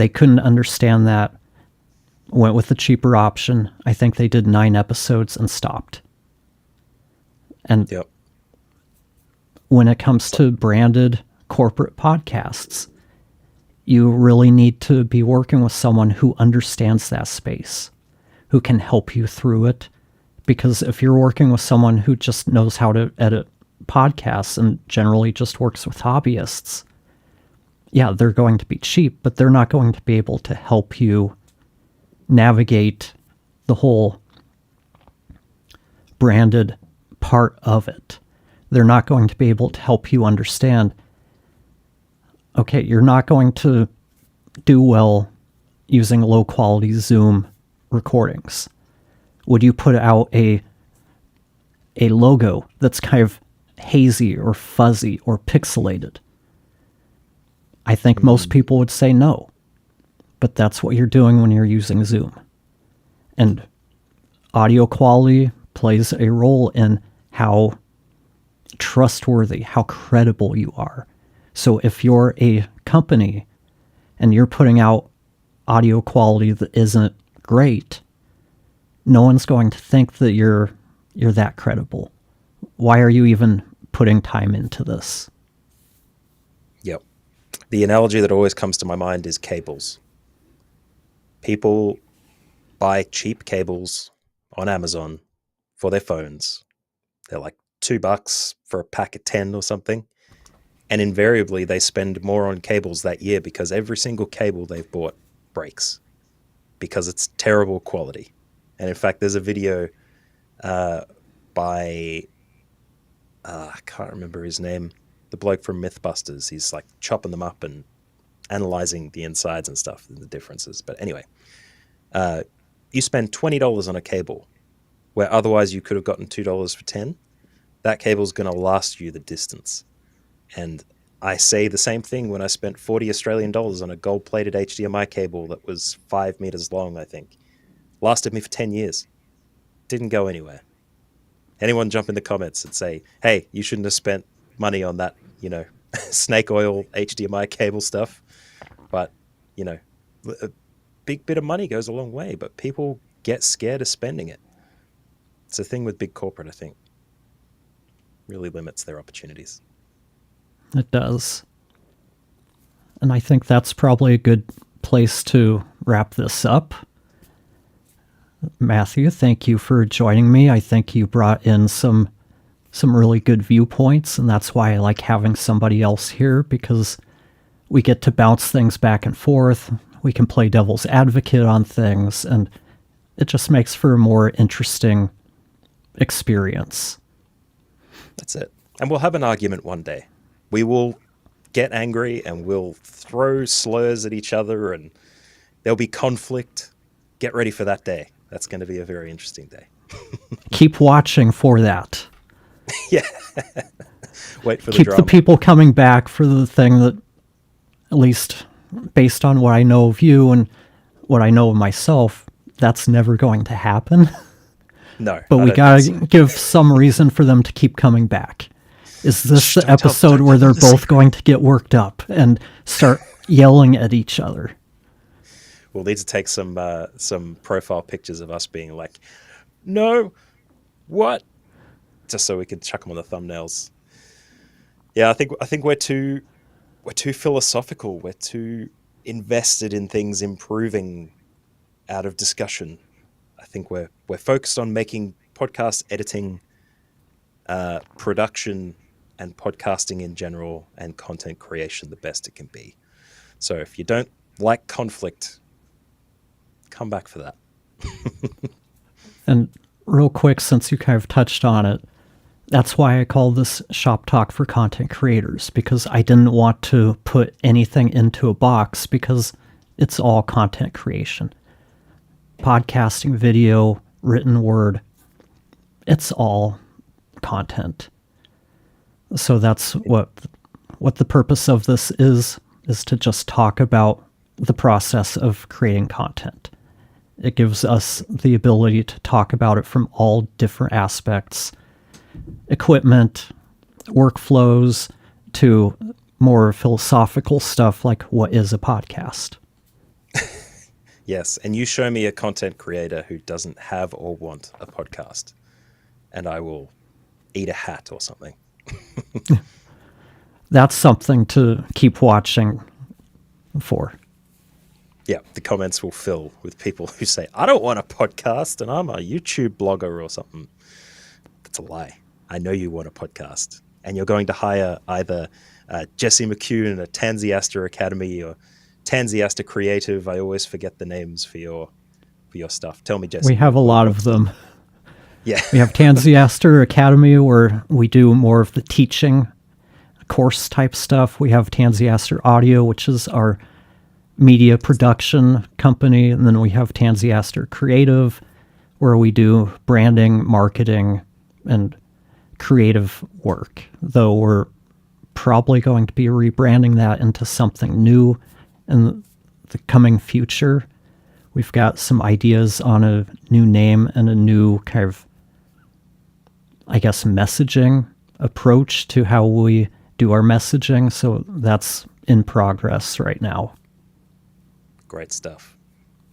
couldn't understand that, went with the cheaper option. I think they did 9 episodes and stopped. And Yep. when it comes to branded corporate podcasts, you really need to be working with someone who understands that space, who can help you through it. Because if you're working with someone who just knows how to edit podcasts and generally just works with hobbyists, yeah, they're going to be cheap, but they're not going to be able to help you navigate the whole branded part of it. They're not going to be able to help you understand, okay, you're not going to do well using low quality Zoom recordings. Would you put out a logo that's kind of hazy or fuzzy or pixelated? I think most people would say no. But that's what you're doing when you're using Zoom. And audio quality plays a role in how trustworthy, how credible you are. So if you're a company and you're putting out audio quality that isn't great, no one's going to think that you're that credible. Why are you even putting time into this? Yep. The analogy that always comes to my mind is cables. People buy cheap cables on Amazon for their phones. They're like $2 for a pack of 10 or something. And invariably they spend more on cables that year because every single cable they've bought breaks because it's terrible quality. And in fact, there's a video by, I can't remember his name, the bloke from Mythbusters. He's like chopping them up and analyzing the insides and stuff and the differences. But anyway, you spend $20 on a cable where otherwise you could have gotten $2 for 10. That cable's going to last you the distance. And I say the same thing when I spent 40 Australian dollars on a gold-plated HDMI cable that was 5 meters long, I think. Lasted me for 10 years. Didn't go anywhere. Anyone jump in the comments and say, hey, you shouldn't have spent money on that, snake oil HDMI cable stuff. But, a big bit of money goes a long way, but people get scared of spending it. It's a thing with big corporate, I think. Really limits their opportunities. It does. And I think that's probably a good place to wrap this up. Matthew, thank you for joining me. I think you brought in some really good viewpoints, and that's why I like having somebody else here, because we get to bounce things back and forth. We can play devil's advocate on things, and it just makes for a more interesting experience. That's it. And we'll have an argument one day. We will get angry and we'll throw slurs at each other and there'll be conflict. Get ready for that day. That's going to be a very interesting day. Keep watching for that. Yeah. Wait for the Keep drama. the people coming back for the thing that, at least based on what I know of you and what I know of myself, that's never going to happen. No. But we gotta give some reason for them to keep coming back. Is this the episode where they're both going to get worked up and start yelling at each other? We'll need to take some profile pictures of us being like, no, what? Just so we can chuck them on the thumbnails. Yeah, I think we're too philosophical. We're too invested in things improving out of discussion. I think we're focused on making podcast editing, production, and podcasting in general, and content creation the best it can be. So if you don't like conflict, come back for that. And real quick, since you kind of touched on it, that's why I call this Shop Talk for Content Creators, because I didn't want to put anything into a box, because it's all content creation. Podcasting, video, written word, it's all content. So that's what the purpose of this is to just talk about the process of creating content. It gives us the ability to talk about it from all different aspects, equipment, workflows, to more philosophical stuff like what is a podcast. Yes, and you show me a content creator who doesn't have or want a podcast, and I will eat a hat or something. That's something to keep watching for. Yeah, the comments will fill with people who say, I don't want a podcast and I'm a YouTube blogger or something. That's a lie. I know you want a podcast, and you're going to hire either Jesse McCune at Tansy Astor Academy or Tansy Astor Creative. I always forget the names for your stuff. Tell me, Jesse. We have a lot of them. Yeah. We have Tansy Astor Academy, where we do more of the teaching course type stuff. We have Tansy Astor Audio, which is our media production company. And then we have Tansy Astor Creative, where we do branding, marketing, and creative work. Though we're probably going to be rebranding that into something new in the coming future. We've got some ideas on a new name and a new kind of, I guess, messaging approach to how we do our messaging. So that's in progress right now. Great stuff.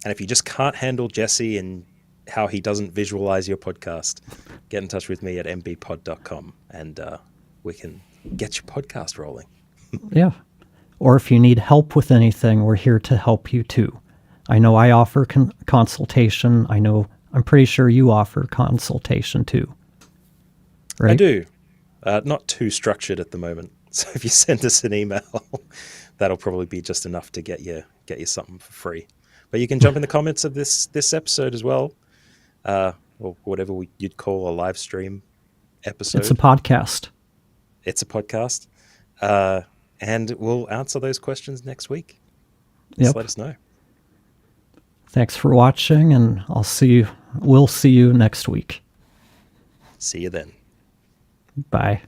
And if you just can't handle Jesse and how he doesn't visualize your podcast, get in touch with me at mbpod.com and we can get your podcast rolling. Yeah. Or if you need help with anything, we're here to help you too. I know I offer consultation. I'm pretty sure you offer consultation too. Right? I do. Not too structured at the moment. So if you send us an email, that'll probably be just enough to get you something for free. But you can jump in the comments of this episode as well, or whatever you'd call a live stream episode. It's a podcast. It's a podcast. And we'll answer those questions next week. Yep. Just let us know. Thanks for watching, and we'll see you next week. See you then. Bye.